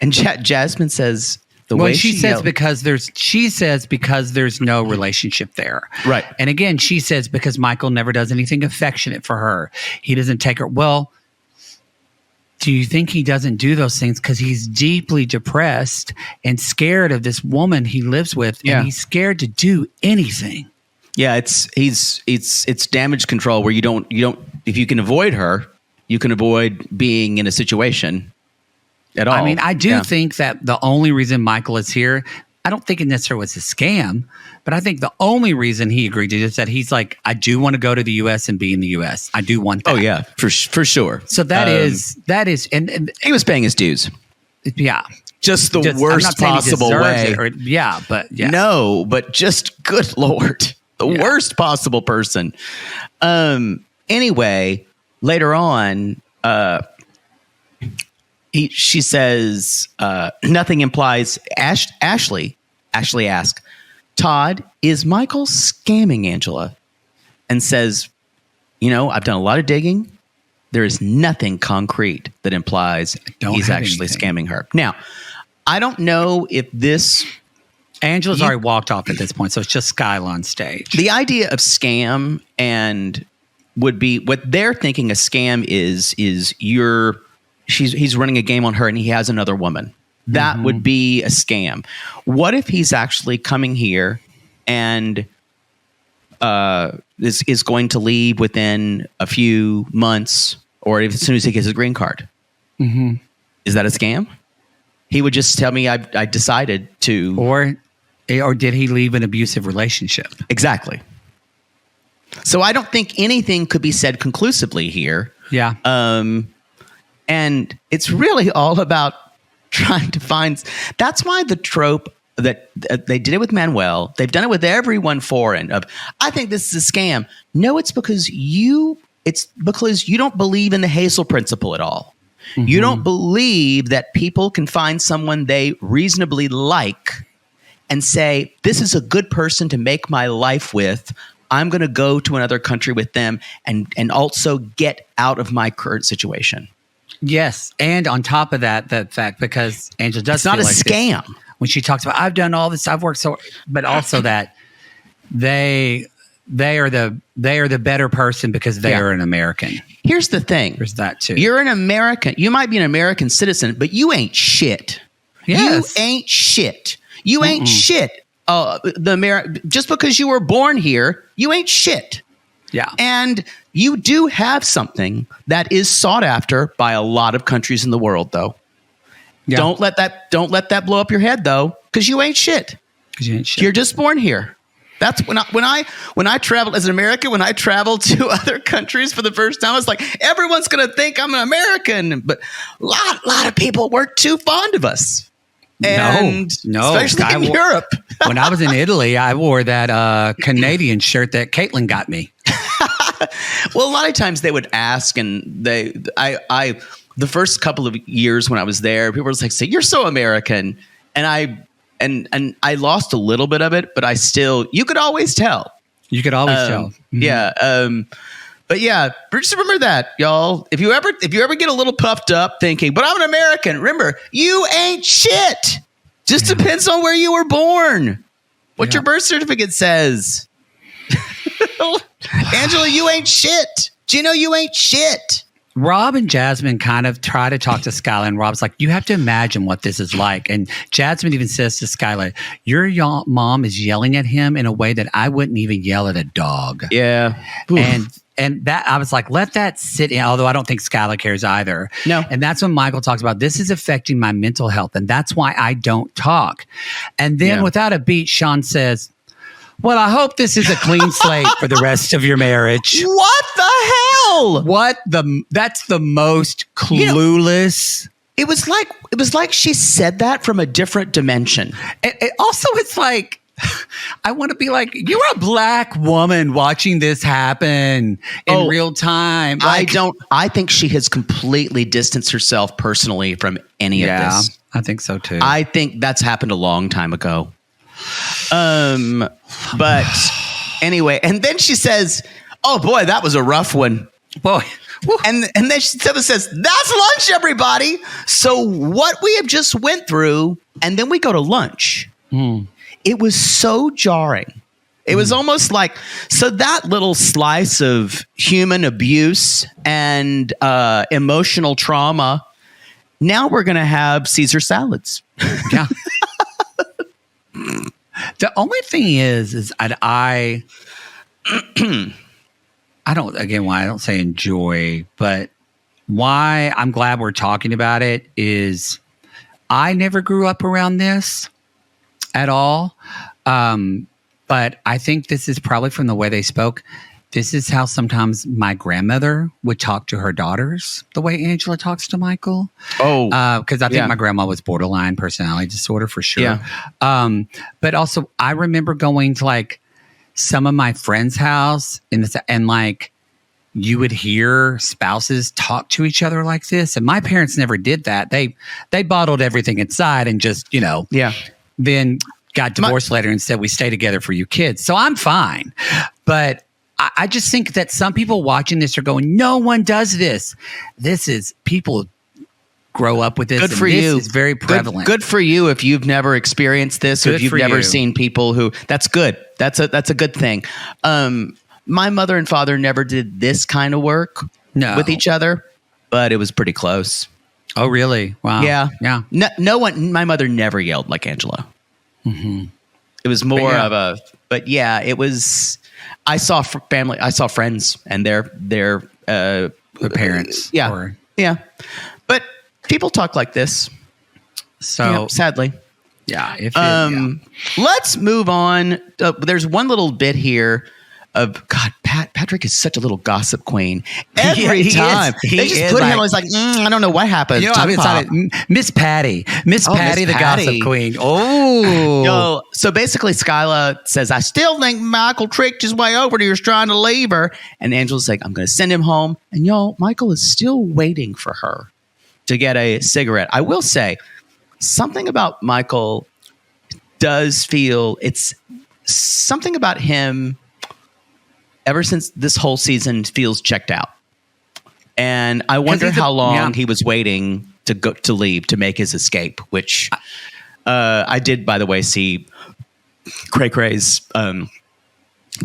Jasmine says she says because there's no relationship there. Right. And again, she says because Michael never does anything affectionate for her. He doesn't take her. Well, do you think he doesn't do those things because he's deeply depressed and scared of this woman he lives with, and he's scared to do anything? Yeah, it's damage control where you don't if you can avoid her, you can avoid being in a situation at all. I mean, I do think that the only reason Michael is here, I don't think it necessarily was a scam, but I think the only reason he agreed to is that he's like, I do want to go to the U.S. and be in the U.S. I do want that. Oh yeah, for sure. So that is, and he was paying his dues. Yeah. Just the worst possible way. No, but just good Lord. The worst possible person. Anyway, later on, she says, nothing implies. Ashley asks, Todd, is Michael scamming Angela? And says, I've done a lot of digging. There is nothing concrete that implies he's actually scamming her. Now, I don't know if this... Angela's already walked off at this point, so it's just Skylar on stage. The idea of scam and would be what they're thinking a scam is he's running a game on her and he has another woman. That would be a scam. What if he's actually coming here and is going to leave within a few months or as soon as he gets his green card? Mm-hmm. Is that a scam? He would just tell me I decided to... Or did he leave an abusive relationship? Exactly. So I don't think anything could be said conclusively here. Yeah. And it's really all about trying to find... That's why the trope that they did it with Manuel, they've done it with everyone foreign of, I think this is a scam. No, it's because you don't believe in the Hazel principle at all. Mm-hmm. You don't believe that people can find someone they reasonably like and say, this is a good person to make my life with. I'm going to go to another country with them and also get out of my current situation. Yes. And on top of that, the fact, because Angela does it's not a scam. When she talks about, I've done all this, I've worked so, but also that they are the better person because they are an American. Here's the thing. There's that too. You're an American. You might be an American citizen, but you ain't shit. Yes. You ain't shit. You ain't shit. Just because you were born here, you ain't shit. Yeah. And you do have something that is sought after by a lot of countries in the world, though. Yeah. Don't let that blow up your head, though, because you ain't shit. Because you ain't shit. You're just born here. That's when I traveled as an American. When I traveled to other countries for the first time, I was like, everyone's going to think I'm an American, but a lot of people weren't too fond of us. And no, especially in Europe. When I was in Italy, I wore that Canadian shirt that Caitlin got me. Well, a lot of times they would ask, and the first couple of years when I was there, people were like, "Say you're so American," and I lost a little bit of it, but you could always tell. You could always tell. Mm-hmm. Yeah. But yeah, just remember that, y'all. If you ever get a little puffed up thinking, but I'm an American, remember, you ain't shit. Just depends on where you were born. What your birth certificate says. Angela, you ain't shit. Gino, you ain't shit. Rob and Jasmine kind of try to talk to Skylar, and Rob's like, you have to imagine what this is like. And Jasmine even says to Skylar, your mom is yelling at him in a way that I wouldn't even yell at a dog. Yeah. And that I was like, let that sit in, although I don't think Skylar cares either. No. And that's when Michael talks about this is affecting my mental health. And that's why I don't talk. And then without a beat, Sean says, well, I hope this is a clean slate for the rest of your marriage. What the hell? That's the most clueless. It was like she said that from a different dimension. Also, it's like, I want to be like, you're a black woman watching this happen in real time. Like, I think she has completely distanced herself personally from any of this. I think so too. I think that's happened a long time ago. But anyway, and then she says, "Oh boy, that was a rough one." Boy. And then Tiffany says, "That's lunch, everybody." So what we have just went through, and then we go to lunch. It was so jarring. It was almost like, so that little slice of human abuse and emotional trauma. Now we're going to have Caesar salads. Yeah. The only thing is I don't, again, why I don't say enjoy, but why I'm glad we're talking about it is I never grew up around this at all. But I think this is probably from the way they spoke. This is how sometimes my grandmother would talk to her daughters, the way Angela talks to Michael. Oh, because I think my grandma was borderline personality disorder for sure. Yeah. But also, I remember going to like some of my friends' house and like you would hear spouses talk to each other like this. And my parents never did that. They bottled everything inside and just, then got divorced later and said, we stay together for you kids. So I'm fine. But I just think that some people watching this are going, no one does this. This is people grow up with this. Good for you. It's very prevalent. Good for you if you've never experienced this, or if you've never seen people who, that's good. That's a good thing. My mother and father never did this kind of work with each other, but it was pretty close. Oh, really? Wow. Yeah. No one, my mother never yelled like Angela. Mm-hmm. It was more of it was, I saw family, I saw friends and their parents. Yeah. But people talk like this. So sadly. Yeah. Let's move on. There's one little bit here of God. Patrick is such a little gossip queen. Every time they just put him on. He's like, I don't know what happened. Miss Patty, the gossip queen. Oh, so basically, Skyla says, "I still think Michael tricked his way over to you. He was trying to leave her." And Angela's like, "I'm going to send him home." And Michael is still waiting for her to get a cigarette. I will say something about Michael does feel it's something about him. Ever since this whole season feels checked out. And I wonder how long he was waiting to leave, to make his escape, which I did, by the way, see Cray Cray's, the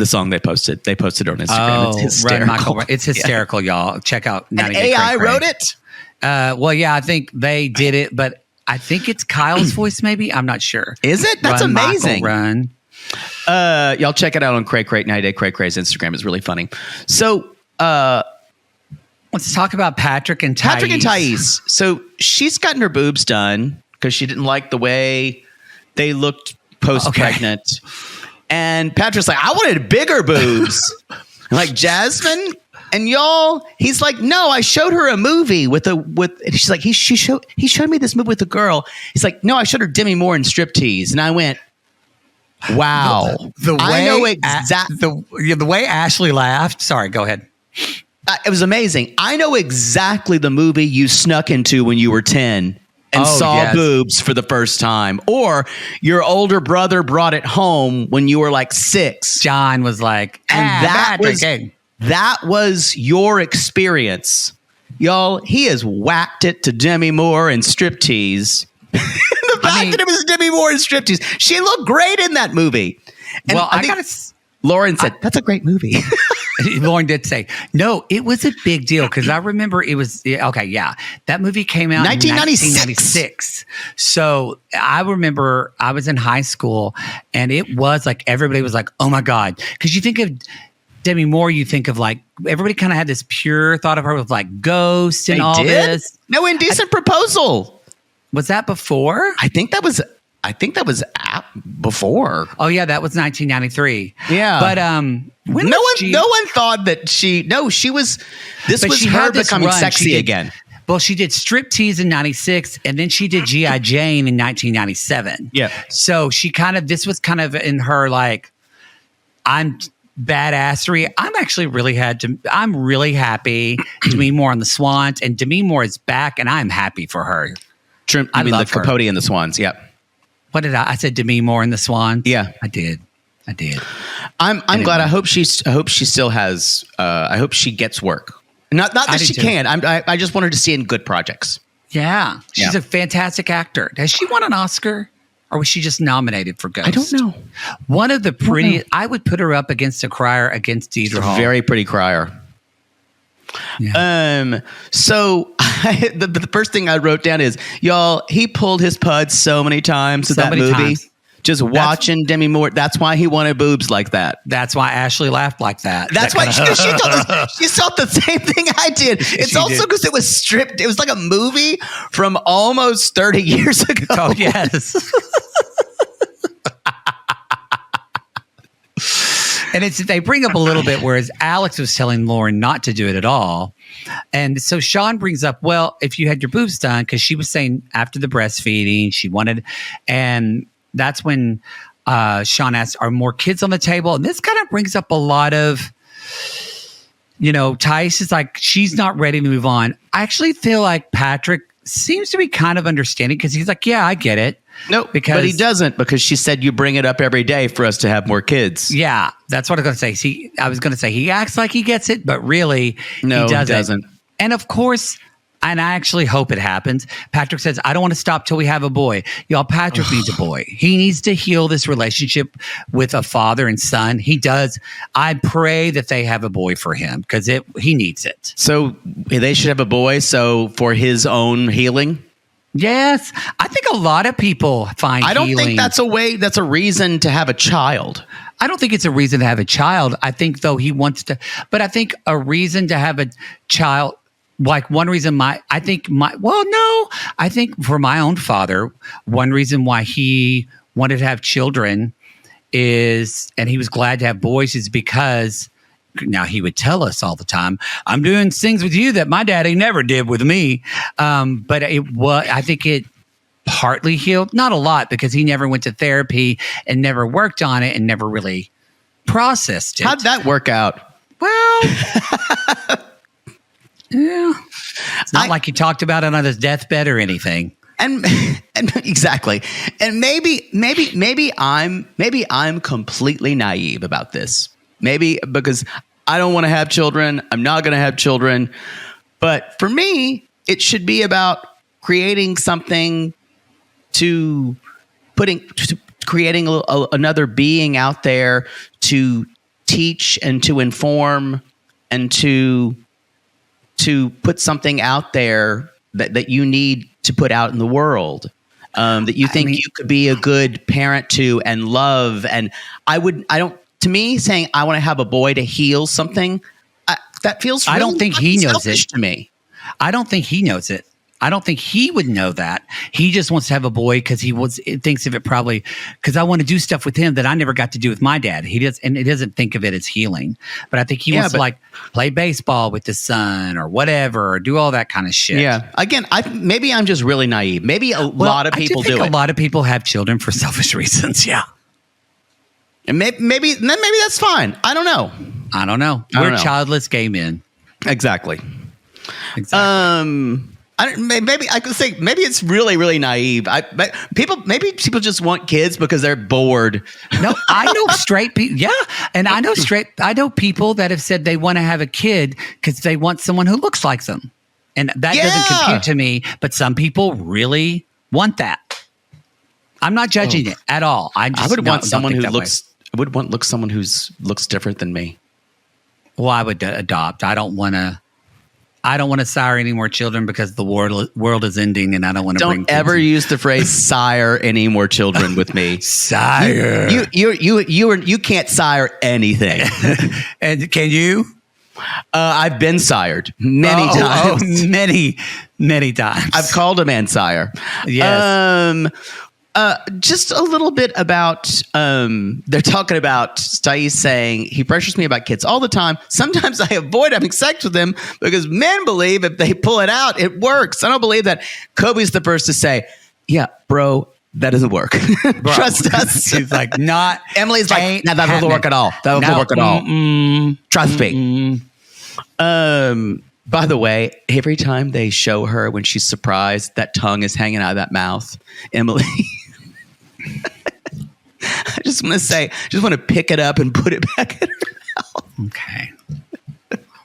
song they posted. They posted it on Instagram. It's hysterical. Michael, it's hysterical, y'all. Check out. And AI wrote it? Well, yeah, I think they did it, but I think it's Kyle's voice, maybe. I'm not sure. Is it? That's amazing. Michael, run. Y'all check it out on Cray 90 Day Cray Cray's Instagram. It's really funny. So let's talk about Patrick and Thais. So she's gotten her boobs done because she didn't like the way they looked post-pregnant. And Patrick's like, I wanted bigger boobs. Like Jasmine. And he's like, no, I showed her a movie she's like, he showed me this movie with a girl. He's like, no, I showed her Demi Moore in Striptease. And I went, wow. The way Ashley laughed. Sorry, go ahead. It was amazing. I know exactly the movie you snuck into when you were 10 and saw boobs for the first time. Or your older brother brought it home when you were like 6. John was like, that was your experience. Y'all, he has whacked it to Demi Moore and Striptease. The fact that it was Demi Moore and Striptease. She looked great in that movie. And Lauren said, that's a great movie. Lauren did say, no, it was a big deal because I remember it was, that movie came out in 1996. So I remember I was in high school and it was like, everybody was like, oh my God. Because you think of Demi Moore, you think of like, everybody kind of had this pure thought of her with like Ghost and this. No, Indecent Proposal. Was that before? I think that was before. Oh yeah, that was 1993. Yeah, but no one thought that she was. This was her becoming sexy again. Well, she did Striptease in 96 and then she did G.I. Jane in 1997. Yeah. So this was kind of in her like, I'm badassery. I'm really happy. Demi Moore on the Swans, and Demi Moore is back and I'm happy for her. I mean the Capote and the Swans. Yep. What did I said Demi Moore in The Swans? Yeah. I did. I'm glad. I hope she still has. I hope she gets work. Not that she can. I just want her to see in good projects. Yeah. She's a fantastic actor. Has she won an Oscar? Or was she just nominated for Ghost? I don't know. One of the pretty. I would put her up against a crier against Deidre Hall. Very pretty crier. Yeah. So the first thing I wrote down is, y'all, he pulled his pud so many times in that movie. Times. Just watching Demi Moore. That's why he wanted boobs like that. That's why Ashley laughed like that. That's why she thought the same thing I did. It's also because it was stripped. It was like a movie from almost 30 years ago. Oh, yes. And they bring up a little bit, whereas Alex was telling Lauren not to do it at all. And so Sean brings up, well, if you had your boobs done, because she was saying after the breastfeeding, she wanted, and that's when Sean asked, are more kids on the table? And this kind of brings up a lot of, Tice is like, she's not ready to move on. I actually feel like Patrick seems to be kind of understanding because he's like, yeah, I get it. No, but he doesn't, because she said you bring it up every day for us to have more kids. Yeah, that's what I was going to say. See, I was going to say he acts like he gets it, but really he doesn't. And of course, and I actually hope it happens, Patrick says, I don't want to stop till we have a boy. Y'all, Patrick needs a boy. He needs to heal this relationship with a father and son. He does. I pray that they have a boy for him because he needs it. So they should have a boy, so for his own healing? Yes. I think a lot of people find I don't think that's a reason to have a child. I don't think it's a reason to have a child. I think, though, he wants to, but I think a reason to have a child, like one reason I think for my own father, one reason why he wanted to have children is, and he was glad to have boys, is because now he would tell us all the time, I'm doing things with you that my daddy never did with me. But I think it partly healed, not a lot, because he never went to therapy and never worked on it and never really processed it. How'd that work out? Well, yeah, it's not like he talked about it on his deathbed or anything. And exactly. And maybe I'm completely naive about this. Maybe because I don't want to have children. I'm not going to have children. But for me, it should be about creating something creating another being out there to teach and to inform and to put something out there that you need to put out in the world. That you think you could be a good parent to and love. And to me, saying I want to have a boy to heal something, that feels really I don't think he knows it. To me. I don't think he knows it. I don't think he would know that. He just wants to have a boy because thinks of it probably because I want to do stuff with him that I never got to do with my dad. He doesn't think of it as healing. But I think he wants to play baseball with his son or whatever, or do all that kind of shit. Yeah. Again, maybe I'm just really naive. Maybe a lot of people do it. A lot of people have children for selfish reasons. Yeah. And maybe that's fine. I don't know. We're childless gay men. Exactly. Maybe I could say maybe it's really, really naive. Maybe people just want kids because they're bored. No, I know straight people. Yeah, and I know people that have said they want to have a kid because they want someone who looks like them, and that doesn't compute to me. But some people really want that. I'm not judging it at all. I would want someone who looks. I would want someone who looks different than me. Well, I would adopt. I don't want to sire any more children because the world is ending, and I don't want to. Don't ever use the phrase "sire" any more children with me. Sire, you can't sire anything. And can you? I've been sired many times. Many times. I've called a man sire. Yes. Just a little bit about they're talking about Thais saying he pressures me about kids all the time. Sometimes I avoid having sex with him because men believe if they pull it out, it works. I don't believe that. Kobe's the first to say, yeah, bro, that doesn't work. Trust us. He's like, not. Emily's like, no, that doesn't work at all. That doesn't work at all. Trust me. By the way, every time they show her when she's surprised, that tongue is hanging out of that mouth. Emily. just want to pick it up and put it back in her mouth. Okay.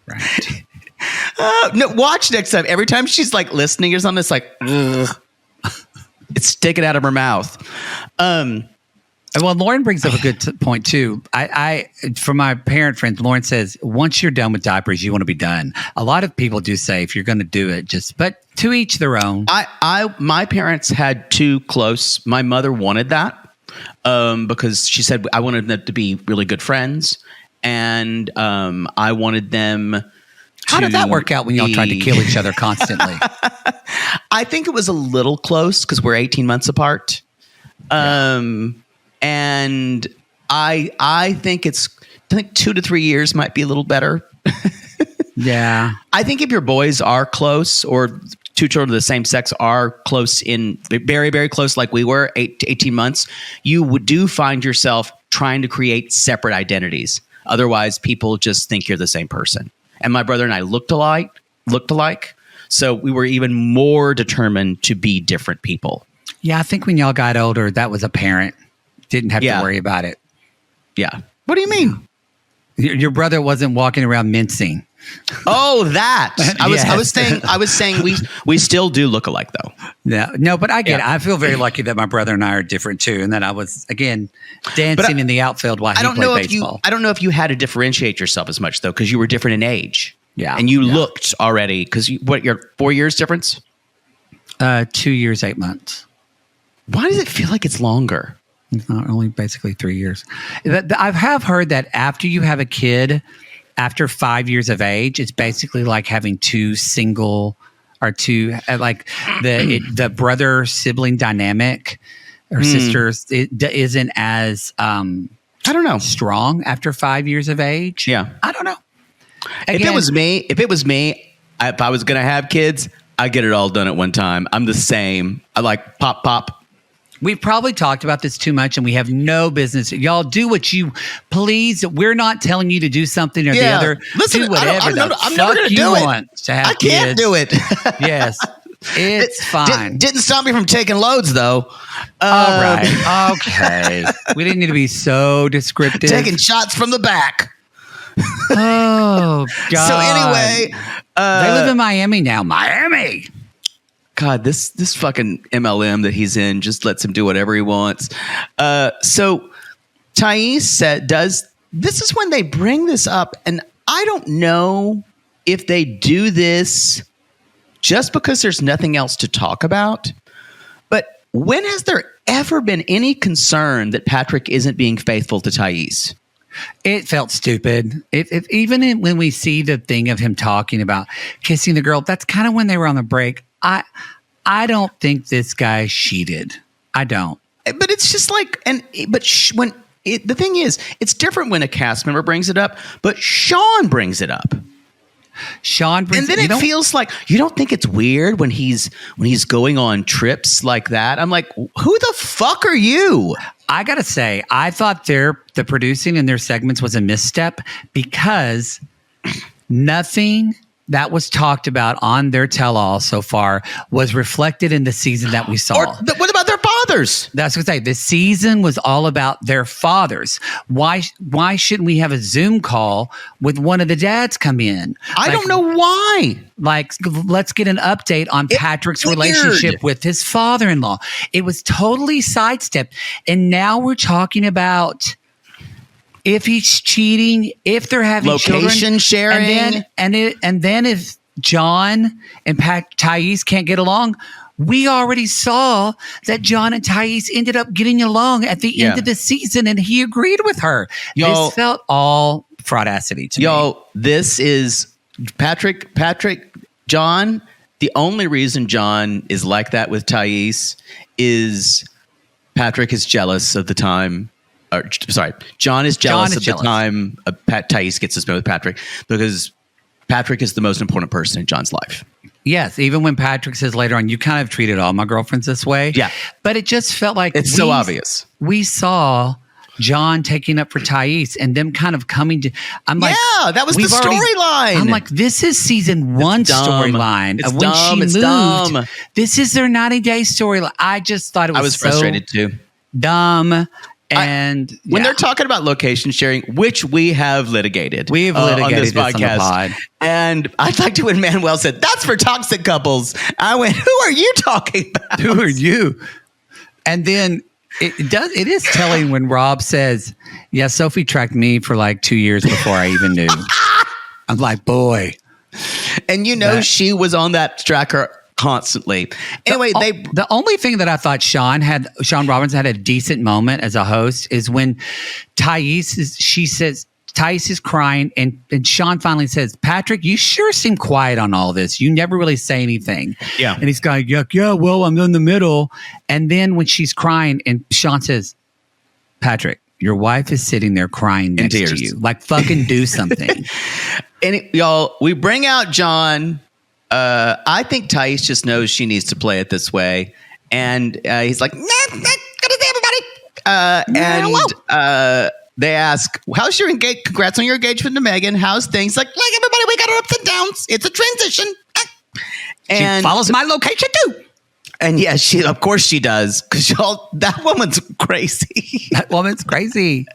Right. No, watch next time. Every time she's like listening or something, it's like, ugh. It's sticking out of her mouth. Well, Lauren brings up a good point too. I from my parent friends, Lauren says, once you're done with diapers, you want to be done. A lot of people do say, if you're going to do it, but to each their own. My parents had too close. My mother wanted that because she said, I wanted them to be really good friends. And I wanted them. How did that work out when y'all tried to kill each other constantly? I think it was a little close because we're 18 months apart. And I think 2 to 3 years might be a little better. Yeah. I think if your boys are close or two children of the same sex are close in very, very close, like we were 8 to 18 months, you do find yourself trying to create separate identities. Otherwise, people just think you're the same person. And my brother and I looked alike. So we were even more determined to be different people. Yeah, I think when y'all got older, that was apparent. Didn't have to worry about it. Yeah. What do you mean? Your brother wasn't walking around mincing. Oh, that. I was saying we still do look alike though. No, but I get it. I feel very lucky that my brother and I are different too, and that I was again dancing in the outfield while he played baseball. I don't know if you had to differentiate yourself as much though, because you were different in age. Yeah, and you looked already because you're 4 years difference. 2 years, 8 months. Why does it feel like it's longer? It's not only basically 3 years. I have heard that after you have a kid, after 5 years of age, it's basically like having two like the brother sibling dynamic or sisters. It isn't as I don't know, strong after 5 years of age. Yeah, I don't know. Again, if it was me, if I was gonna have kids, I get it all done at one time. I'm the same. I like pop. We've probably talked about this too much, and we have no business. Y'all do what you please. We're not telling you to do something or the other. Listen, do whatever I'm never going to do want it. to have I can't do it. Yes, it's fine. Didn't stop me from taking loads, though. All right. Okay. We didn't need to be so descriptive. Taking shots from the back. Oh, God. So anyway. They live in Miami now. Miami. God, this fucking MLM that he's in just lets him do whatever he wants. So Thais this is when they bring this up, and I don't know if they do this just because there's nothing else to talk about. But when has there ever been any concern that Patrick isn't being faithful to Thais? It felt stupid. When we see the thing of him talking about kissing the girl, that's kind of when they were on the break. I don't think this guy cheated. I don't. But it's just like, the thing is, it's different when a cast member brings it up, but Sean brings it up. And then it feels like, you don't think it's weird when he's going on trips like that? I'm like, who the fuck are you? I gotta say, I thought the producing in their segments was a misstep because nothing that was talked about on their tell-all so far was reflected in the season that we saw. What about their fathers? That's what I say. The season was all about their fathers. Why shouldn't we have a Zoom call with one of the dads come in? I don't know why. Like, let's get an update on Patrick's relationship with his father-in-law. It was totally sidestepped. And now we're talking about if he's cheating, if they're having location sharing, and then if John and Thais can't get along, we already saw that John and Thais ended up getting along at the end of the season, and he agreed with her. This felt all fraudacity to me. This is Patrick, John. The only reason John is like that with Thais is Patrick is jealous of the time. John is jealous of the time Thais gets to spend with Patrick because Patrick is the most important person in John's life. Yes, even when Patrick says later on, you kind of treated all my girlfriends this way. Yeah. But it just felt like it's so obvious. We saw John taking up for Thais and them kind of coming to. I'm like, yeah, that was the storyline. I'm like, this is season one storyline of when she moved. This is their 90-day storyline. I just thought it was frustrated too. Dumb. And when they're talking about location sharing, which we have litigated, we've litigated on this this on the podcast, pod. and I liked it when Manuel said, "That's for toxic couples." I went, "Who are you talking about? Who are you?" And then it is telling when Rob says, "Yeah, Sophie tracked me for like 2 years before I even knew." I'm like, boy. And she was on that tracker constantly. Anyway, the only thing that I thought Sean Robbins had a decent moment as a host is when Thais is crying and Sean finally says, "Patrick, you sure seem quiet on all this. You never really say anything." Yeah. And he's going, yeah, well, I'm in the middle. And then when she's crying and Sean says, "Patrick, your wife is sitting there crying next to you. Like, fucking do something." And y'all, we bring out John. I think Thais just knows she needs to play it this way. And he's like, "Nah, good to see everybody." They ask, "How's your engagement? Congrats on your engagement to Megan. How's things?" Like everybody, we got our ups and downs. It's a transition. And she follows my location too. And yeah, of course she does, because that woman's crazy. That woman's crazy.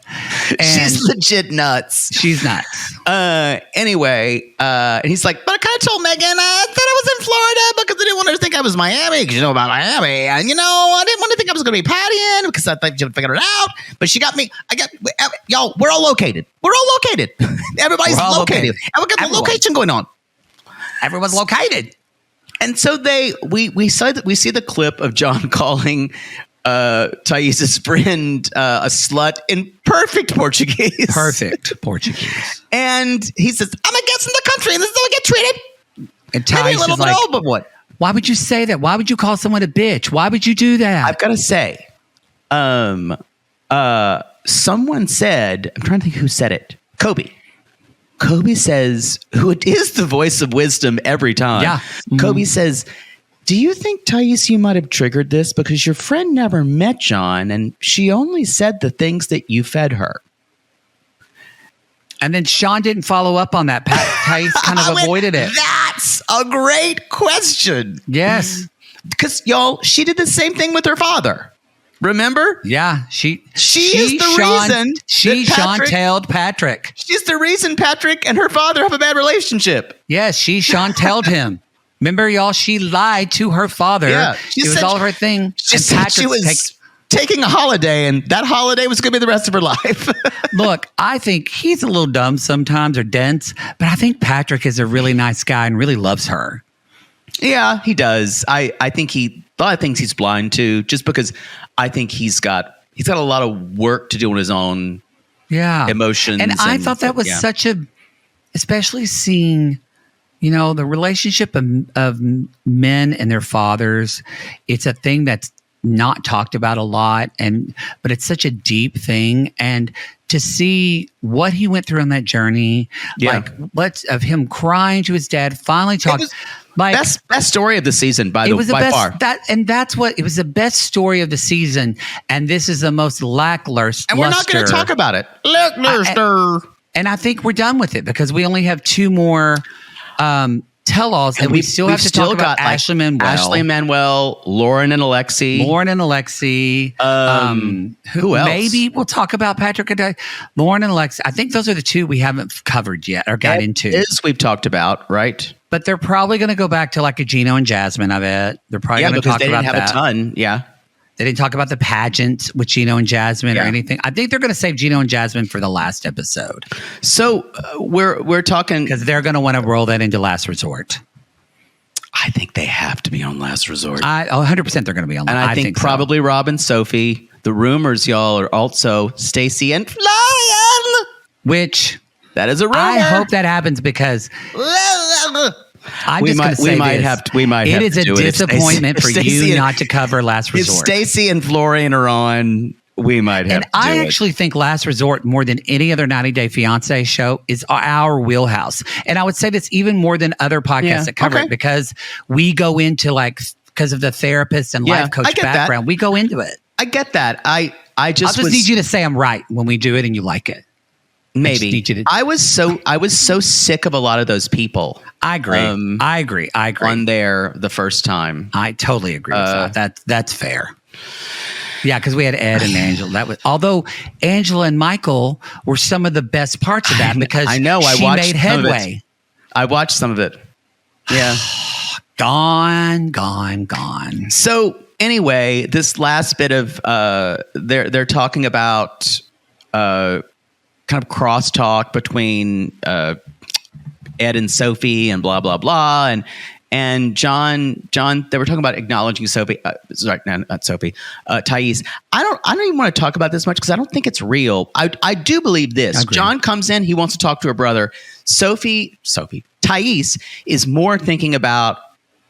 And she's legit nuts. She's nuts. Anyway, and he's like, "But I kind of told Megan that I was in Florida because I didn't want her to think I was Miami, because you know about Miami. And I didn't want to think I was going to be partying because I thought she would figure it out. But she got me. Y'all, we're all located. We're all located. Everybody's located. And we got the location going on. Everyone's located." And so we see the clip of John calling Thais's friend a slut in perfect Portuguese. Perfect Portuguese. And he says, "I'm a guest in the country, and this is how I get treated." And Thais is like, old, but what? Why would you say that? Why would you call someone a bitch? Why would you do that? I've got to say, someone said, I'm trying to think who said it. Kobe says, who is the voice of wisdom every time. Yeah. Kobe says, "Do you think, Thais, you might have triggered this because your friend never met John and she only said the things that you fed her?" And then Sean didn't follow up on that. Thais kind of avoided it. That's a great question. Yes. Because, y'all, she did the same thing with her father. Remember? Yeah. She is the reason She Sean-tailed Patrick. She's the reason Patrick and her father have a bad relationship. Yes, she Sean-tailed him. Remember, y'all, she lied to her father. Yeah. It was all her thing. She said she was taking a holiday, and that holiday was going to be the rest of her life. Look, I think he's a little dumb sometimes or dense, but I think Patrick is a really nice guy and really loves her. Yeah, he does. I think a lot of things he's blind to, just because I think he's got a lot of work to do on his own emotions. And I thought that was especially seeing, the relationship of men and their fathers. It's a thing that's not talked about a lot, but it's such a deep thing. And to see what he went through on that journey, of him crying to his dad, finally talking. Best story of the season by far. It was the best story of the season, and this is the most lackluster. And we're not going to talk about it. Lackluster. And I think we're done with it because we only have two more tell-alls, and we still have to talk about Ashley Manuel, Lauren and Alexi. Who else? Maybe we'll talk about Patrick and Lauren and Alexi. I think those are the two we haven't covered yet or got into. We've talked about, right? But they're probably going to go back to like a Gino and Jasmine, I bet. They're probably going to talk about that. They didn't have a ton, yeah. They didn't talk about the pageant with Gino and Jasmine or anything. I think they're going to save Gino and Jasmine for the last episode. So we're talking... Because they're going to want to roll that into Last Resort. I think they have to be on Last Resort. 100% they're going to be on. And I think probably so. Rob and Sophie. The rumors, y'all, are also Stacey and Florian. Which... That is a rumor. I hope that happens because I'm just going to say it is a disappointment for you not to cover Last Resort. If Stacey and Florian are on, we might have to do it. I actually think Last Resort, more than any other 90 Day Fiancé show, is our wheelhouse. And I would say that's even more than other podcasts that cover it, because we go into because of the therapist and life coach background, we go into it. I get that. I just need you to say I'm right when we do it and you like it. Maybe I was so sick of a lot of those people. I agree. I agree. On there the first time. I totally agree with that. That's fair. Yeah, because we had Ed and Angela. Although Angela and Michael were some of the best parts of that because I know she made headway. I watched some of it. Yeah. Gone. So anyway, this last bit of they're talking about kind of crosstalk between Ed and Sophie and blah blah blah and John they were talking about acknowledging Sophie. Sorry, no, not Sophie. Thais. I don't even want to talk about this much because I don't think it's real. I do believe this. John comes in. He wants to talk to her brother. Thais is more thinking about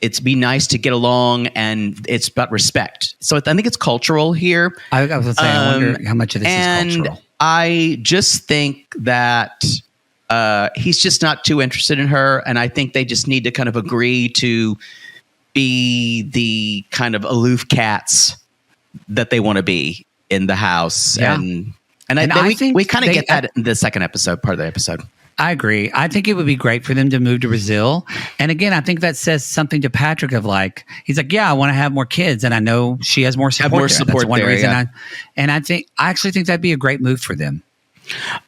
it's be nice to get along and it's about respect. So I think it's cultural here. I was going to say, I wonder how much of this is cultural. I just think that he's just not too interested in her. And I think they just need to kind of agree to be the kind of aloof cats that they want to be in the house. Yeah. And I think we kind of get that in the second episode, part of the episode. I agree. I think it would be great for them to move to Brazil. And again, I think that says something to Patrick of like, he's like, yeah, I want to have more kids. And I know she has more support. That's one reason. Yeah. I actually think that'd be a great move for them.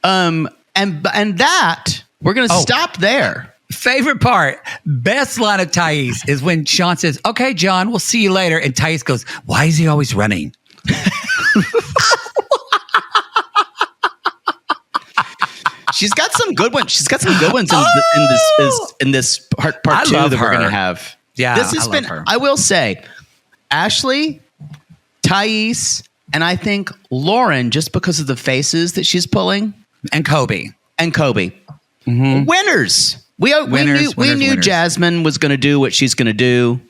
And that we're going to stop there. Favorite part, best line of Thais is when Sean says, okay, John, we'll see you later. And Thais goes, why is he always running? She's got some good ones. She's got some good ones in this part two that we're going to have. Yeah, this has been. I will say, Ashley, Thais, and I think Lauren, just because of the faces that she's pulling, and Kobe, mm-hmm. Winners. We knew Jasmine was going to do what she's going to do,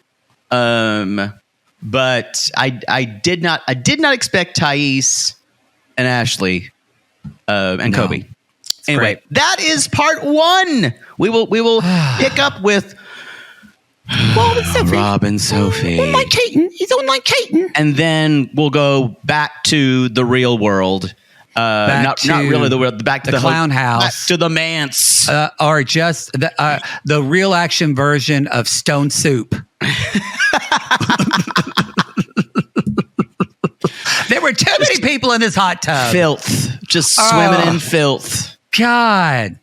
but I did not expect Thais and Ashley and Kobe. Anyway, that is part one. We will pick up with Rob and Sophie. Like Caton. He's on like Caton. And then we'll go back to the real world. Not really the world. Back to the clown house. Back to the manse. Or just the real action version of Stone Soup. There were too many people in this hot tub. Filth. Just swimming in filth. God.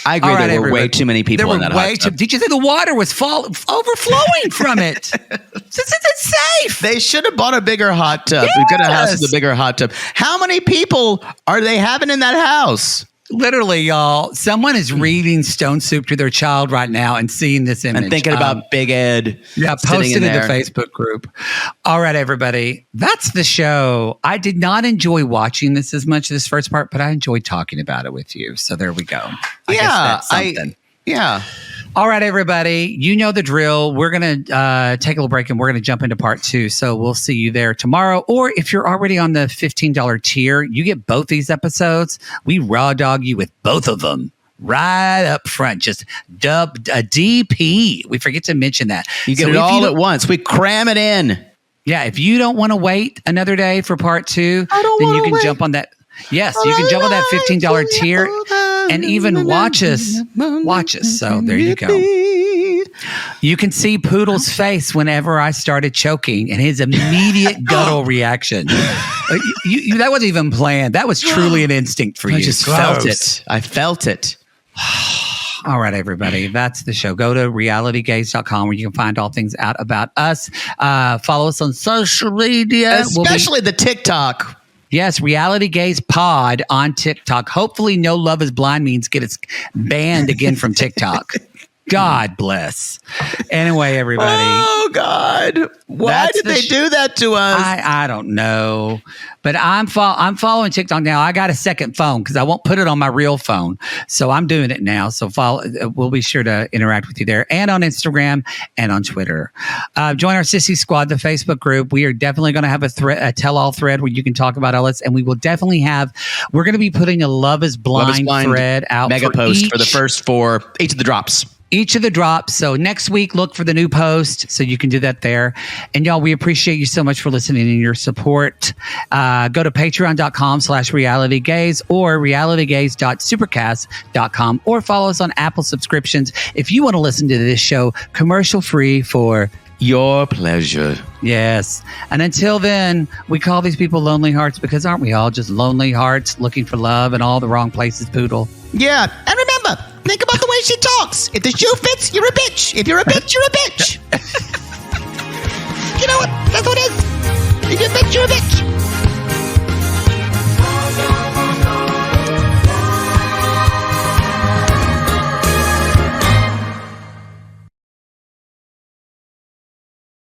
I agree. Right, there were way too many people in that hot tub. Did you say the water was overflowing from it? This isn't safe. They should have bought a bigger hot tub. Yes. We've got a house with a bigger hot tub. How many people are they having in that house? Literally, y'all, someone is reading Stone Soup to their child right now and seeing this image. And thinking about Big Ed. Yeah, posted in the Facebook group. All right, everybody. That's the show. I did not enjoy watching this as much, this first part, but I enjoyed talking about it with you. So there we go. I guess that's something. Yeah. All right, everybody. You know the drill. We're going to take a little break and we're going to jump into part two. So we'll see you there tomorrow. Or if you're already on the $15 tier, you get both these episodes. We raw dog you with both of them right up front. Just dubbed a DP. We forget to mention that. You get it all at once. We cram it in. Yeah. If you don't want to wait another day for part two, then you can jump on that. Yes, you can jump on that $15 tier and even watch us. So there you go. You can see Poodle's face whenever I started choking and his immediate guttural reaction. That wasn't even planned. That was truly an instinct for you. I just felt it. I felt it. All right, everybody. That's the show. Go to realitygaze.com where you can find all things out about us. Follow us on social media. Especially the TikTok. Yes, Reality Gaze Pod on TikTok. Hopefully No Love is Blind means get us banned again from TikTok. God bless. Anyway, everybody. Oh, God. Why did they do that to us? I don't know. But I'm following TikTok now. I got a second phone because I won't put it on my real phone. So I'm doing it now. So we'll be sure to interact with you there and on Instagram and on Twitter. Join our Sissy Squad, the Facebook group. We are definitely going to have a tell-all thread where you can talk about Ellis. And we will definitely we're going to be putting a Love is Blind thread out mega post for the first each of the drops. Each of the drops. So next week, look for the new post. So you can do that there. And y'all, we appreciate you so much for listening and your support. Go to patreon.com/realitygaze or realitygaze.supercast.com or follow us on Apple subscriptions if you want to listen to this show commercial free for your pleasure. Yes. And until then, we call these people lonely hearts because aren't we all just lonely hearts looking for love in all the wrong places, Poodle? Yeah. And remember, think about the way she talks. If the shoe fits, you're a bitch. If you're a bitch, you're a bitch.